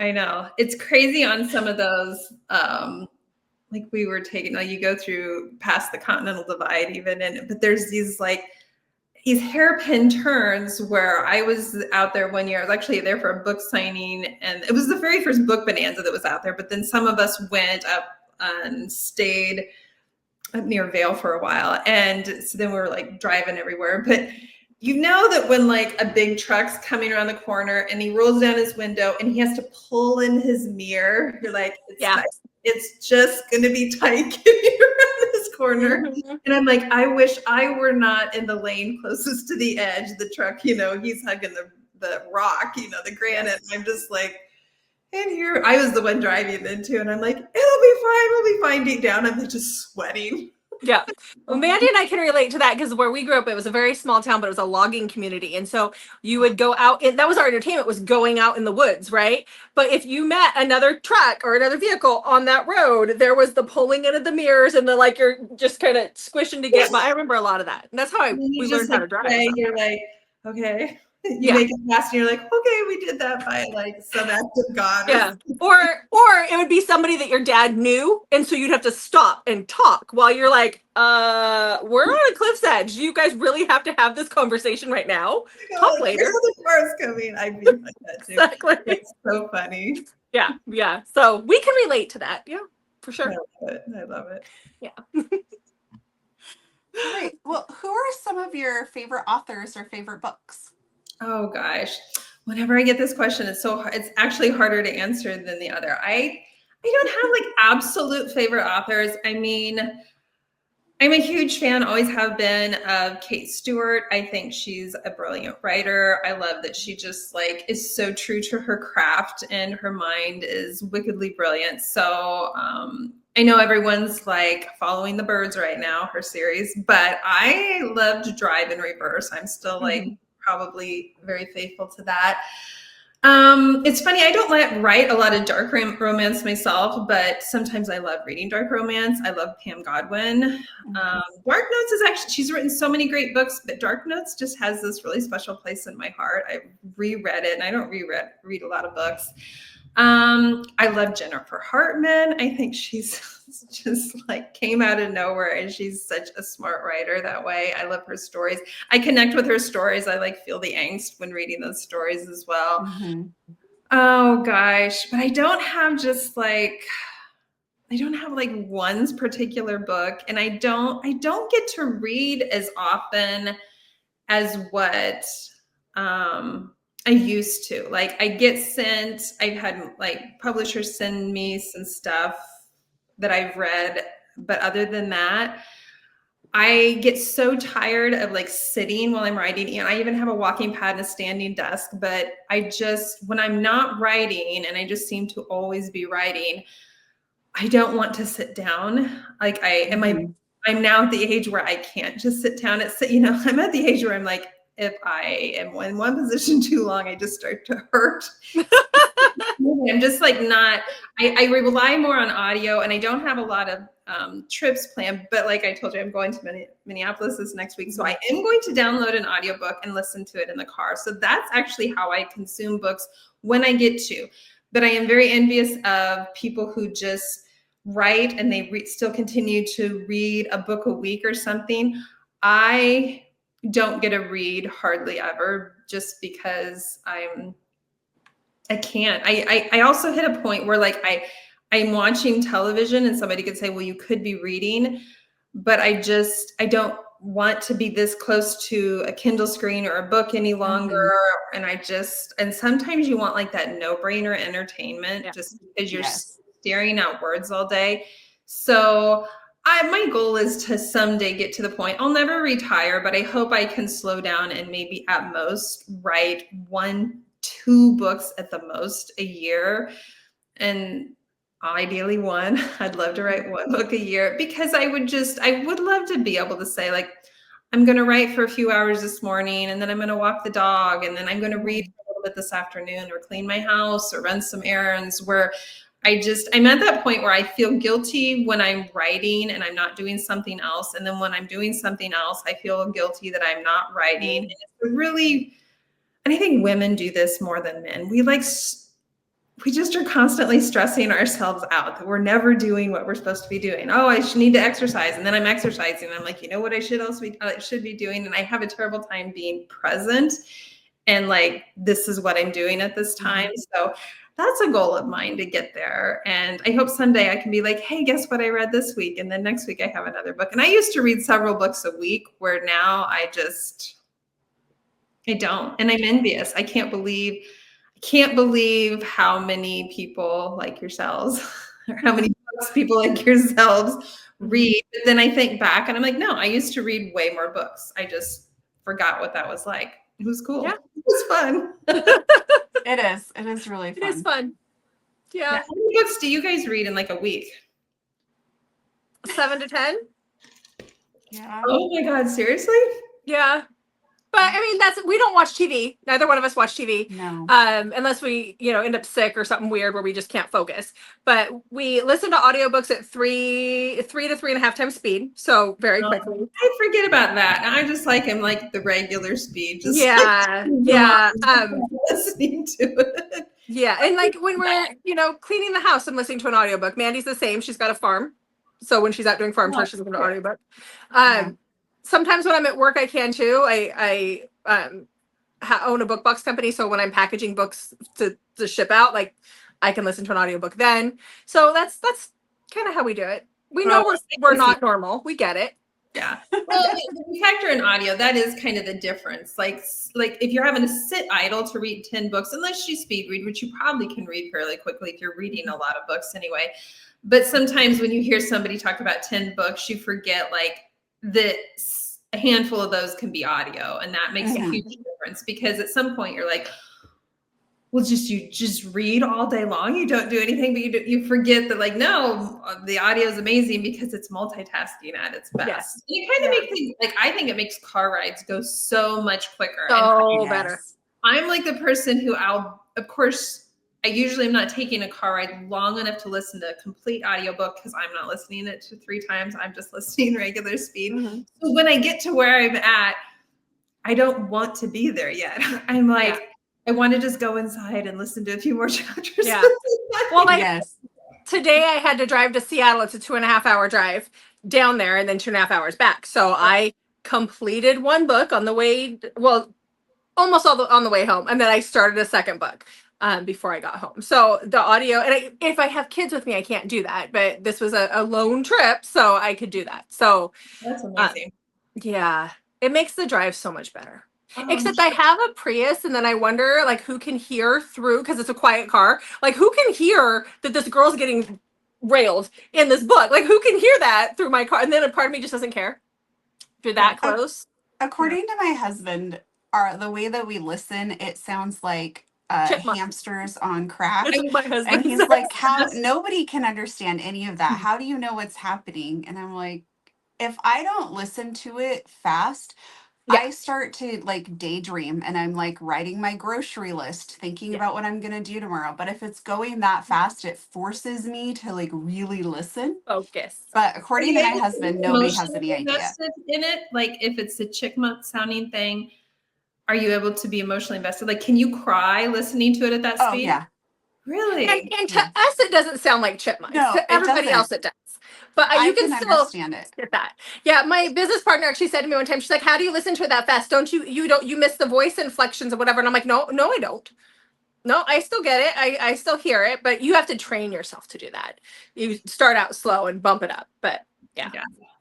I know. It's crazy on some of those, like we were taking, like you go through past the Continental Divide even, but there's these hairpin turns where I was out there one year. I was actually there for a book signing, and it was the very first book bonanza that was out there. But then some of us went up and stayed up near Vail for a while. And so then we were like driving everywhere. But you know that when like a big truck's coming around the corner and he rolls down his window and he has to pull in his mirror, you're like, it's just going to be tight getting around this corner. And I'm like, I wish I were not in the lane closest to the edge. The truck, he's hugging the rock, the granite. And I'm just like, and here I was the one driving then too. And I'm like, it'll be fine. We'll be fine. Deep down, I'm just sweating. Yeah. Well, Mandy and I can relate to that because where we grew up, it was a very small town, but it was a logging community. And so you would go out, and that was our entertainment, was going out in the woods, right? But if you met another truck or another vehicle on that road, there was the pulling in of the mirrors and the you're just kind of squishing to get by. I remember a lot of that. And that's how we learned how to drive. You're like, okay. You make it fast and you're like, okay, we did that by like some act of God. Yeah. Or it would be somebody that your dad knew. And so you'd have to stop and talk while you're like, we're on a cliff's edge. You guys really have to have this conversation right now. Talk later. The car's coming. I'd be like that too. Exactly. It's so funny. Yeah. Yeah. So we can relate to that. Yeah, for sure. I love it. Yeah. Great. Well, who are some of your favorite authors or favorite books? Oh gosh, whenever I get this question, it's so hard. It's actually harder to answer than the other. I don't have like absolute favorite authors. I mean, I'm a huge fan, always have been, of Kate Stewart. I think she's a brilliant writer. I love that she just like is so true to her craft and her mind is wickedly brilliant. So I know everyone's like following the birds right now, her series, but I loved Drive in Reverse. I'm still like probably very faithful to that. It's funny, I don't write a lot of dark romance myself, but sometimes I love reading dark romance. I love Pam Godwin. Dark Notes is actually, she's written so many great books, but Dark Notes just has this really special place in my heart. I've reread it, and I don't read a lot of books. I love Jennifer Hartman. I think she's just like came out of nowhere, and she's such a smart writer that way. I love her stories. I connect with her stories. I like feel the angst when reading those stories as well. Mm-hmm. Oh gosh, but I don't have like one particular book, and I don't get to read as often as what I used to. Like I've had like publishers send me some stuff that I've read, but other than that, I get so tired of like sitting while I'm writing. And I even have a walking pad and a standing desk, but when I'm not writing, and I just seem to always be writing, I don't want to sit down. Like I'm now at the age where I can't just sit down. I'm at the age where I'm like, if I am in one position too long, I just start to hurt. I'm just like I rely more on audio, and I don't have a lot of trips planned, but like I told you, I'm going to Minneapolis this next week. So I am going to download an audiobook and listen to it in the car. So that's actually how I consume books when I get to. But I am very envious of people who just write and they still continue to read a book a week or something. I don't get to read hardly ever, just because I can't. I also hit a point where like I'm watching television, and somebody could say, well, you could be reading, but I don't want to be this close to a Kindle screen or a book any longer. Mm-hmm. And sometimes you want like that no-brainer entertainment, just because you're staring at words all day. So my goal is to someday get to the point, I'll never retire, but I hope I can slow down and maybe at most write 1-2 books at the most a year. And ideally one. I'd love to write 1 book a year, because I would love to be able to say like, I'm going to write for a few hours this morning, and then I'm going to walk the dog, and then I'm going to read a little bit this afternoon, or clean my house, or run some errands, where I'm at that point where I feel guilty when I'm writing and I'm not doing something else. And then when I'm doing something else, I feel guilty that I'm not writing. And it's really, and I think women do this more than men. We just are constantly stressing ourselves out that we're never doing what we're supposed to be doing. Oh, I should need to exercise. And then I'm exercising. And I'm like, you know what I should be doing? And I have a terrible time being present. And like, this is what I'm doing at this time. So that's a goal of mine, to get there. And I hope someday I can be like, hey, guess what I read this week? And then next week I have another book. And I used to read several books a week, where now I don't. And I'm envious. I can't believe how many people like yourselves, or how many books people like yourselves read. But then I think back and I'm like, no, I used to read way more books. I just forgot what that was like. It was cool. Yeah. It was fun. It is really fun. It is fun. Yeah. How many books do you guys read in like a week? 7 to 10. Yeah. Oh my God, seriously? Yeah. But I mean, we don't watch TV. Neither one of us watch TV. No. Unless we, end up sick or something weird where we just can't focus. But we listen to audiobooks at 3 to 3.5 times speed. So very quickly. I forget about that. I just like him like the regular speed. Just yeah. Listening to it. Yeah. And like when we're, cleaning the house, I'm listening to an audiobook. Mandy's the same. She's got a farm. So when she's out doing farm chores, she's listening to an audiobook. Sometimes when I'm at work, I can too. I own a book box company, so when I'm packaging books to ship out, like I can listen to an audiobook then. So that's kind of how we do it. We know we're not normal. We get it. Yeah. Well, if you factor in audio, that is kind of the difference. Like if you're having to sit idle to read 10 books, unless you speed read, which you probably can read fairly quickly if you're reading a lot of books anyway. But sometimes when you hear somebody talk about 10 books, you forget like that a handful of those can be audio, and that makes a huge difference, because at some point you're like, well, you just read all day long, you don't do anything, but you forget that like, no, the audio is amazing because it's multitasking at its best. Yes. And it kind of makes things, like, I think it makes car rides go so much quicker. So better. I'm like the person who I usually am not taking a car ride long enough to listen to a complete audiobook, because I'm not listening it to 3 times. I'm just listening regular speed. Mm-hmm. So when I get to where I'm at, I don't want to be there yet. I'm like, I want to just go inside and listen to a few more chapters. Yeah. Well, like Yes. today I had to drive to Seattle. It's a 2.5 hour drive down there and then 2.5 hours back. So I completed one book on the way, well, almost on the way home. And then I started a second book before I got home. So the audio, and if I have kids with me, I can't do that. But this was a lone trip, so I could do that. So That's amazing. yeah, it makes the drive so much better. Oh, Except I have a Prius, and then I wonder, like, who can hear through, because it's a quiet car. Like, who can hear that this girl's getting railed in this book? Like, who can hear that through my car? And then a part of me just doesn't care. If you're that close. According to my husband, the way that we listen, it sounds like Chipmunk. hamsters on crack. That's what my husband And he's says. like, how nobody can understand any of that. How do you know what's happening? And I'm like, if I don't listen to it fast, Yeah. I start to like daydream and I'm like writing my grocery list, thinking about what I'm going to do tomorrow. But if it's going that fast, it forces me to like really listen. Focus. But according to my husband, nobody has any idea. Invested in it, like if it's a chipmunk sounding thing, are you able to be emotionally invested? Like, can you cry listening to it at that Oh, speed? yeah. Really? And to us, it doesn't sound like chipmunks. No, To it everybody doesn't. else, it does. But I you can can still understand it. get that. Yeah, my business partner actually said to me one time, she's like, "How do you listen to it that fast? Don't you miss the voice inflections or whatever?" And I'm like, "No, I don't. No, I still get it. I still hear it, but you have to train yourself to do that. You start out slow and bump it up. But yeah.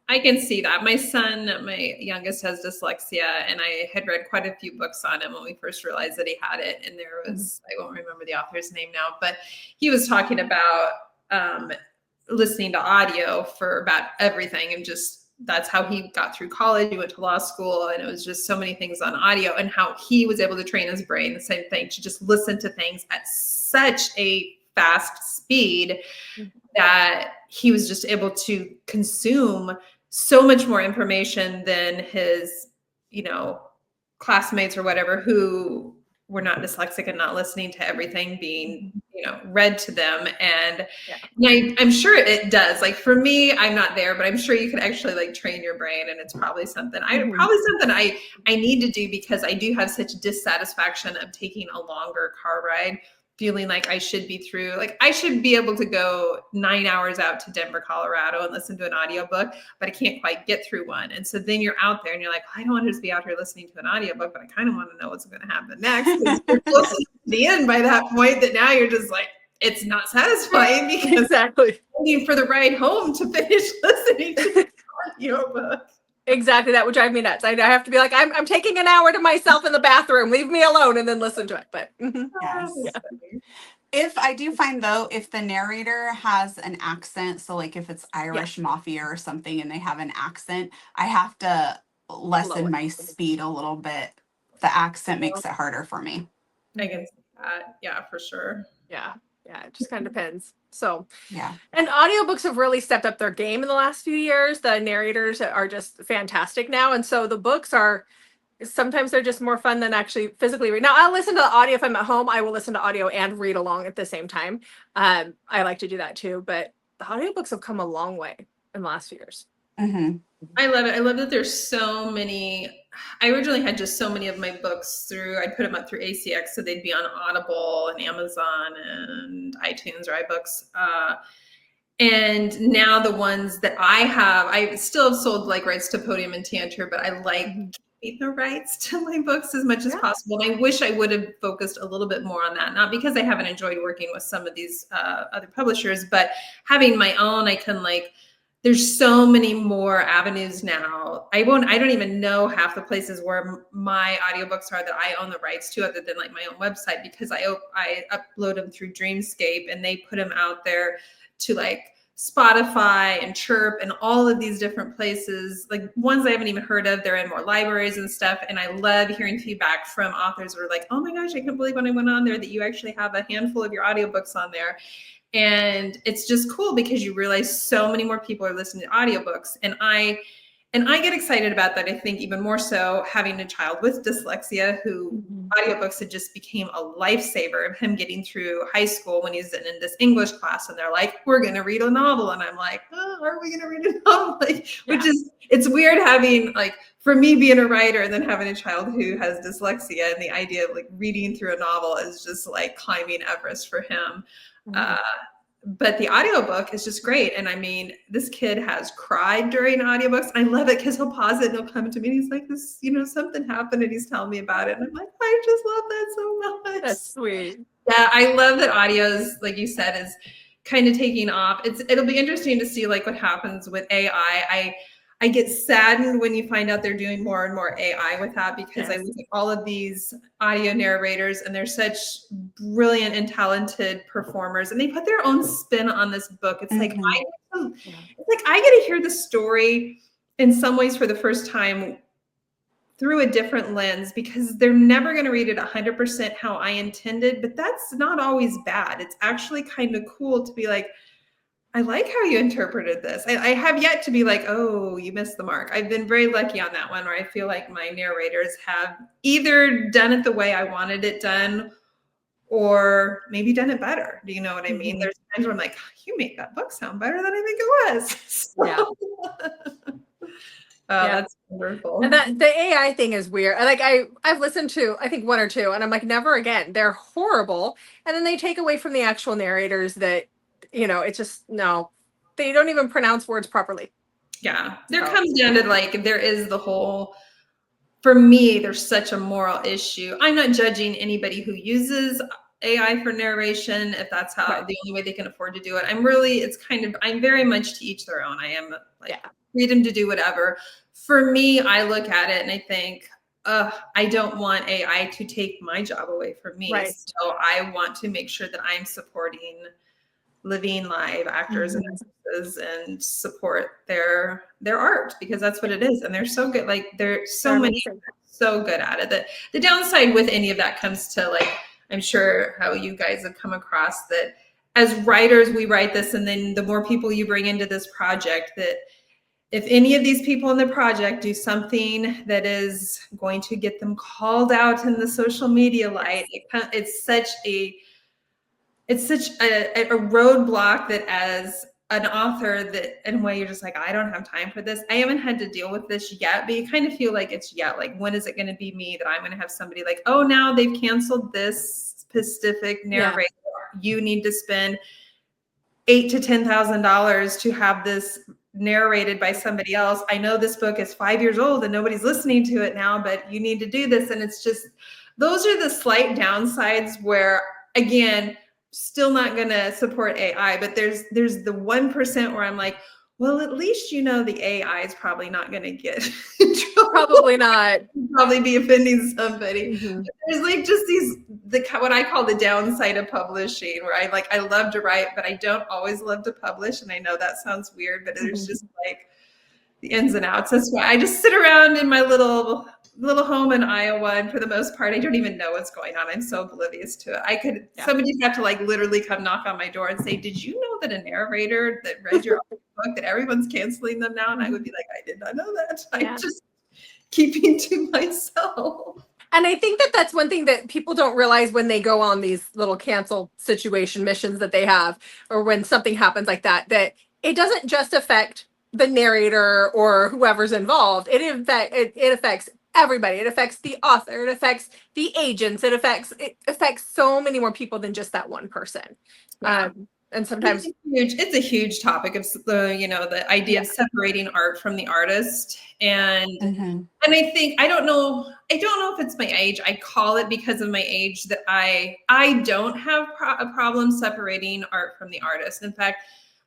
I can see that. My son, my youngest, has dyslexia, and I had read quite a few books on him when we first realized that he had it. And there was, I won't remember the author's name now, but he was talking about listening to audio for about everything, and just that's how he got through college. He went to law school, and it was just so many things on audio, and how he was able to train his brain the same thing to just listen to things at such a fast speed that he was just able to consume so much more information than his, classmates or whatever who were not dyslexic and not listening to everything being, read to them. And I'm sure it does. Like for me, I'm not there, but I'm sure you could actually like train your brain, and it's probably something I need to do, because I do have such dissatisfaction of taking a longer car ride, feeling like I should be through, like I should be able to go 9 hours out to Denver, Colorado and listen to an audiobook, but I can't quite get through one. And so then you're out there and you're like, I don't want to just be out here listening to an audiobook, but I kind of want to know what's going to happen next. You're close to the end by that point, that now you're just like, it's not satisfying, because Exactly. I'm waiting for the ride home to finish listening to the audiobook. Exactly. That would drive me nuts. I have to be like, I'm taking an hour to myself in the bathroom. Leave me alone, and then listen to it. But Yes. Yeah. If I do find though, if the narrator has an accent, so like if it's Irish Mafia or something and they have an accent, I have to lessen my speed a little bit. The accent makes it harder for me. I can see that. Yeah, for sure. Yeah. It just kind of depends. So Yeah. And audiobooks have really stepped up their game in the last few years. The narrators are just fantastic now. And so the books are, sometimes they're just more fun than actually physically read. Now, I'll listen to the audio if I'm at home. I will listen to audio and read along at the same time. I like to do that too. But the audiobooks have come a long way in the last few years. Mm-hmm. I love it. I love that there's so many. I originally had just so many of my books I'd put them up through ACX, so they'd be on Audible and Amazon and iTunes or iBooks. And now the ones that I still have sold like rights to Podium and Tantor, but I like keeping the rights to my books as much as possible. And I wish I would have focused a little bit more on that. Not because I haven't enjoyed working with some of these other publishers, but having my own, I can there's so many more avenues now. I don't even know half the places where my audiobooks are that I own the rights to, other than like my own website, because I upload them through Dreamscape, and they put them out there to like Spotify and Chirp and all of these different places, like ones I haven't even heard of. They're in more libraries and stuff. And I love hearing feedback from authors who are like, oh my gosh, I can't believe when I went on there that you actually have a handful of your audiobooks on there. And it's just cool, because you realize so many more people are listening to audiobooks. And I And I get excited about that. I think even more so having a child with dyslexia who audiobooks had just became a lifesaver of him getting through high school when he's in this English class and they're like, we're going to read a novel. And I'm like, oh, are we going to read a novel? Like, which is, it's weird having like, for me being a writer and then having a child who has dyslexia, and the idea of like reading through a novel is just like climbing Everest for him. But the audiobook is just great. And I mean, this kid has cried during audiobooks. I love it because he'll pause it and he'll come to me and he's like, this, you know, something happened and he's telling me about it. And I'm like, I just love that so much. That's sweet. Yeah, I love that audios, like you said, is kind of taking off. It'll be interesting to see like what happens with AI. I get saddened when you find out they're doing more and more AI with that, because I look at all of these audio narrators and they're such brilliant and talented performers, and they put their own spin on this book. It's like, I get to hear the story in some ways for the first time through a different lens, because they're never going to read it 100% how I intended, but that's not always bad. It's actually kind of cool to be like, I like how you interpreted this. I have yet to be like, oh, you missed the mark. I've been very lucky on that one, where I feel like my narrators have either done it the way I wanted it done, or maybe done it better. Do you know what I mean? There's times where I'm like, you made that book sound better than I think it was. So, that's wonderful. And that the AI thing is weird. Like I've listened to, I think, one or two, and I'm like, never again. They're horrible. And then they take away from the actual narrators that, you know, it's just, no, they don't even pronounce words properly. Yeah. There comes down to like, there is the whole, for me, there's such a moral issue. I'm not judging anybody who uses AI for narration, if that's how the only way they can afford to do it. I'm very much to each their own. I am like freedom to do whatever. For me, I look at it and I think, I don't want AI to take my job away from me. So I want to make sure that I'm supporting living live actors and actresses and support their art, because that's what it is. And they're so good. Like there's so many so good at it. The downside with any of that comes to, like, I'm sure how you guys have come across that as writers, we write this, and then the more people you bring into this project, that if any of these people in the project do something that is going to get them called out in the social media light, it's such a roadblock that as an author, that in a way you're just like, I don't have time for this. I haven't had to deal with this yet, but you kind of feel like it's like, when is it going to be me that I'm going to have somebody like, oh, now they've canceled this specific narrator. You need to spend $8,000 to $10,000 to have this narrated by somebody else. I know this book is 5 years old and nobody's listening to it now, but you need to do this. And it's just, those are the slight downsides where, again, still not going to support AI, but there's the 1% where I'm like, well, at least, you know, the AI is probably not going to get in trouble. Probably not. Probably be offending somebody. There's like just what I call the downside of publishing, where I love to write, but I don't always love to publish. And I know that sounds weird, but there's just like the ins and outs. That's why I just sit around in my little home in Iowa, and for the most part, I don't even know what's going on. I'm so oblivious to it. Somebody'd have to like literally come knock on my door and say, did you know that a narrator that read your book, that everyone's canceling them now? And I would be like, I did not know that. I'm just keeping to myself. And I think that that's one thing that people don't realize when they go on these little cancel situation missions that they have, or when something happens like that, that it doesn't just affect the narrator or whoever's involved. It affects everybody. It affects the author. It affects the agents. It affects so many more people than just that one person. And sometimes it's a huge topic of the idea of separating art from the artist. And and I think, I don't know if it's my age. I call it, because of my age, that I don't have a problem separating art from the artist. In fact,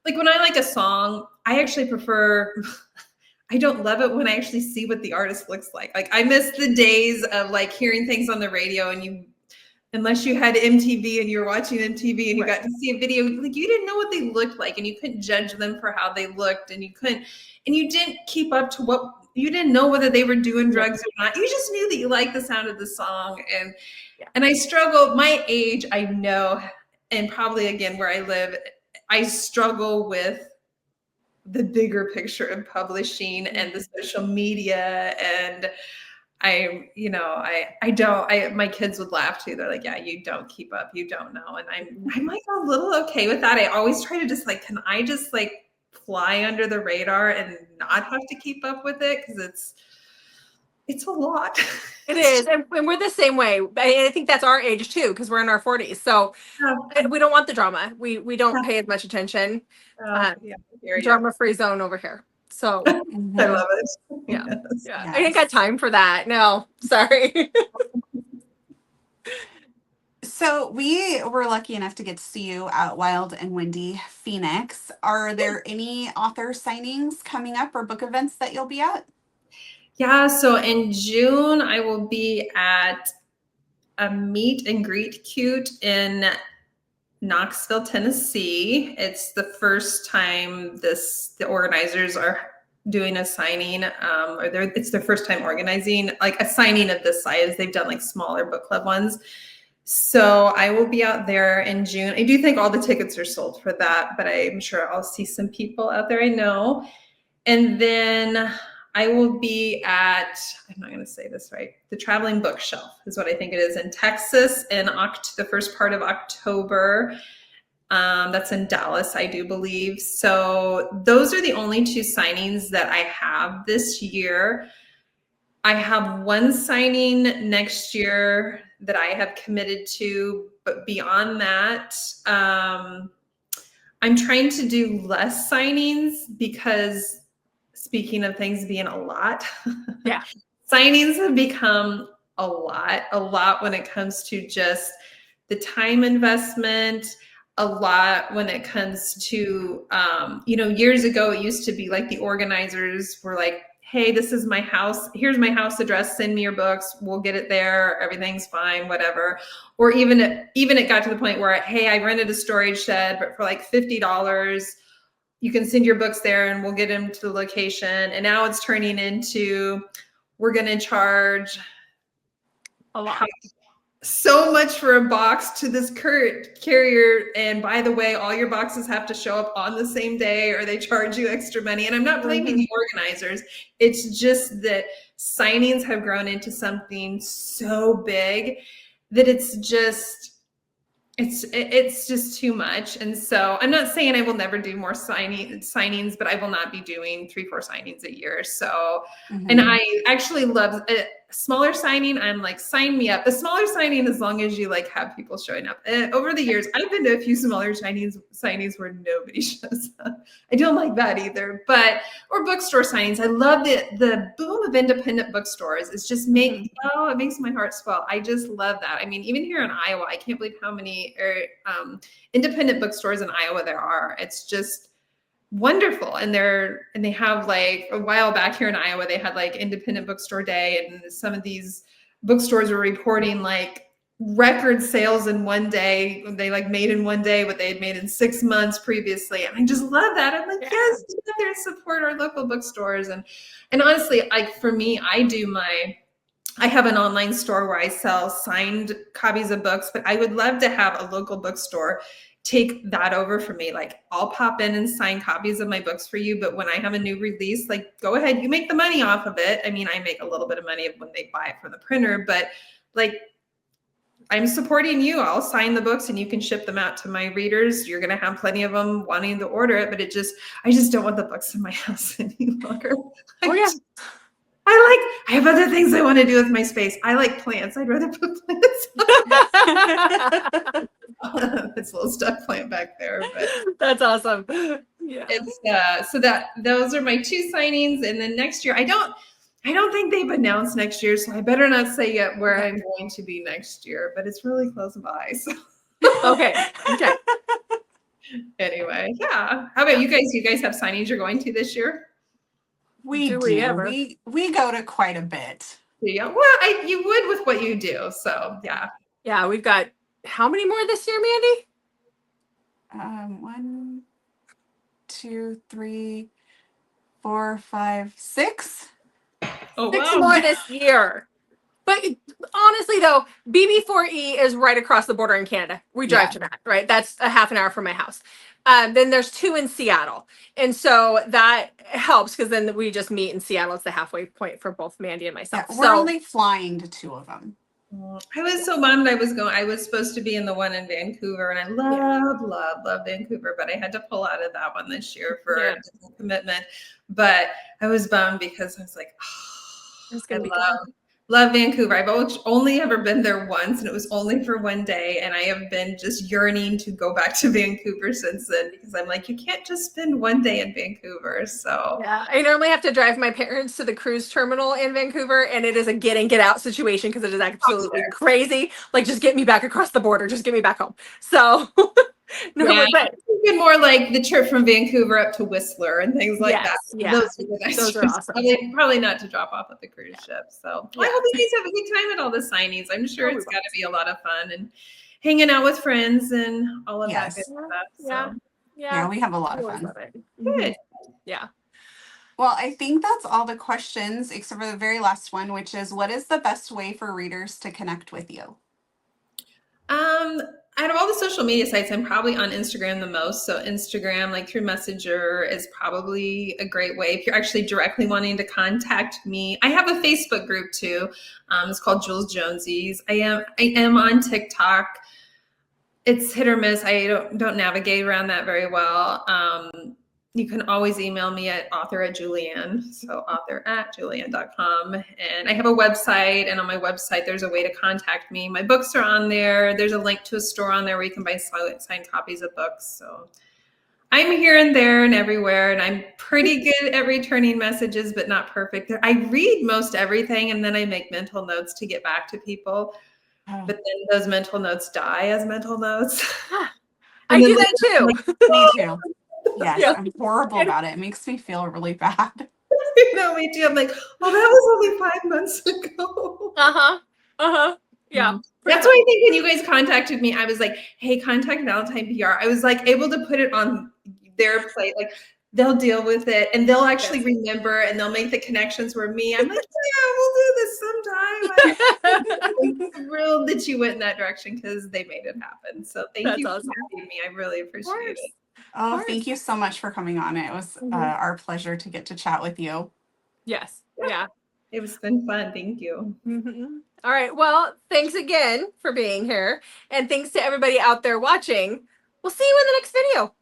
like when I like a song, I actually prefer, I don't love it when I actually see what the artist looks like. Like I miss the days of like hearing things on the radio, and unless you had MTV and you were watching MTV and you got to see a video, like you didn't know what they looked like, and you couldn't judge them for how they looked, and you didn't keep up to you didn't know whether they were doing drugs or not. You just knew that you liked the sound of the song. And I struggle, my age, I know, and probably again where I live, I struggle with the bigger picture of publishing and the social media. And my kids would laugh too. They're like, yeah, you don't keep up. You don't know. And I'm like a little okay with that. I always try to just like, can I just like fly under the radar and not have to keep up with it? Cause it's a lot. It is. And we're the same way. I think that's our age too, because we're in our 40s. So we don't want the drama. We don't pay as much attention. Drama-free zone over here. So I love it. Yeah. Yes. Yeah. I ain't got time for that. No, sorry. So we were lucky enough to get to see you at Wild and Windy Phoenix. Are there any author signings coming up or book events that you'll be at? Yeah, so in June, I will be at a meet and greet cute in Knoxville, Tennessee. It's the first time the organizers are doing a signing, it's their first time organizing like a signing of this size. They've done like smaller book club ones. So I will be out there in June. I do think all the tickets are sold for that, but I'm sure I'll see some people out there I know. And then I will be at, I'm not going to say this right, the Traveling Bookshelf is what I think it is, in Texas in the first part of October. That's in Dallas, I do believe. So those are the only two signings that I have this year. I have one signing next year that I have committed to, but beyond that, I'm trying to do less signings because, speaking of things being a lot, Yeah. signings have become a lot when it comes to just the time investment, a lot when it comes to, years ago, it used to be like the organizers were like, hey, this is my house. Here's my house address. Send me your books. We'll get it there. Everything's fine, whatever. Or even it got to the point where, hey, I rented a storage shed, but for like $50, you can send your books there and we'll get them to the location. And now it's turning into, we're going to charge A lot. so much for a box to this current carrier. And by the way, all your boxes have to show up on the same day or they charge you extra money. And I'm not blaming the organizers. It's just that signings have grown into something so big that it's just too much. And so I'm not saying I will never do more signings, but I will not be doing 3-4 signings a year. So, and I actually love a smaller signing. I'm like, sign me up. A smaller signing, as long as you like have people showing up. Over the years, I've been to a few smaller signings where nobody shows up. I don't like that either. Or bookstore signings. I love the boom of independent bookstores. It's just it makes my heart swell. I just love that. I mean, even here in Iowa, I can't believe how many independent bookstores in Iowa there are. It's just wonderful. And they have, like, a while back here in Iowa, they had like Independent Bookstore Day, and some of these bookstores were reporting like record sales in one day. They like made in one day what they had made in 6 months previously. And I just love that. I'm like, yes, get out there and support our local bookstores. And honestly, like for me, I have an online store where I sell signed copies of books, but I would love to have a local bookstore take that over for me. Like, I'll pop in and sign copies of my books for you, but when I have a new release, like, go ahead, you make the money off of it. I mean, I make a little bit of money when they buy it from the printer, but like, I'm supporting you. I'll sign the books and you can ship them out to my readers. You're going to have plenty of them wanting to order it, but I just don't want the books in my house any longer. I have other things I want to do with my space. I like plants. I'd rather put plants. It's a little stuck plant back there, but that's awesome. Yeah. It's so those are my 2 signings, and then next year I don't think they've announced next year, so I better not say yet where I'm going to be next year, but it's really close by. So Okay. Anyway, yeah. How about you guys? You guys have signings you're going to this year? We do. We go to quite a bit. Yeah. Well, you would with what you do. So yeah. Yeah, we've got how many more this year, Mandy? 1, 2, 3, 4, 5, 6. Oh, 6 wow. more this year. But honestly, though, BB4E is right across the border in Canada. We drive to that, right? That's a half an hour from my house. Then there's 2 in Seattle. And so that helps because then we just meet in Seattle. It's the halfway point for both Mandy and myself. Yeah, we're only flying to 2 of them. I was so bummed I was supposed to be in the one in Vancouver, and I love Vancouver, but I had to pull out of that one this year for a different commitment. But I was bummed because I was like, oh, It's gonna be love Vancouver. I've only ever been there once, and it was only for one day. And I have been just yearning to go back to Vancouver since then, because I'm like, you can't just spend one day in Vancouver. So yeah, I normally have to drive my parents to the cruise terminal in Vancouver, and it is a get in, get out situation because it is absolutely crazy. Like, just get me back across the border, just get me back home. So no, but more like the trip from Vancouver up to Whistler and things like that. Yeah, those are awesome. Probably not to drop off at the cruise ship. So I hope you guys have a good time at all the signings. I'm sure it's got to be a lot of fun and hanging out with friends and all of that good stuff. So. Yeah, we have a lot of fun. Good. Yeah. Well, I think that's all the questions except for the very last one, which is, what is the best way for readers to connect with you? Out of all the social media sites, I'm probably on Instagram the most. So Instagram, like through Messenger, is probably a great way. If you're actually directly wanting to contact me, I have a Facebook group too. It's called Jules Jonesies. I am on TikTok. It's hit or miss. I don't navigate around that very well. You can always email me at author@Julianne, so author@Julianne.com. And I have a website, and on my website, there's a way to contact me. My books are on there. There's a link to a store on there where you can buy signed copies of books. So I'm here and there and everywhere, and I'm pretty good at returning messages, but not perfect. I read most everything, and then I make mental notes to get back to people. But then those mental notes die as mental notes. I do that too. Me too. Yes, I'm horrible about it. It makes me feel really bad. No, me too. I'm like, oh, that was only 5 months ago. Yeah. That's why I think when you guys contacted me, I was like, hey, contact Valentine PR. I was like able to put it on their plate. Like, they'll deal with it, and they'll actually remember, and they'll make the connections where me. I'm like, yeah, we'll do this sometime. I'm thrilled that you went in that direction because they made it happen. So thank you for having me. I really appreciate it. Oh, thank you so much for coming on. It was our pleasure to get to chat with you. Yes. Yeah. It was been fun. Thank you. All right. Well, thanks again for being here. And thanks to everybody out there watching. We'll see you in the next video.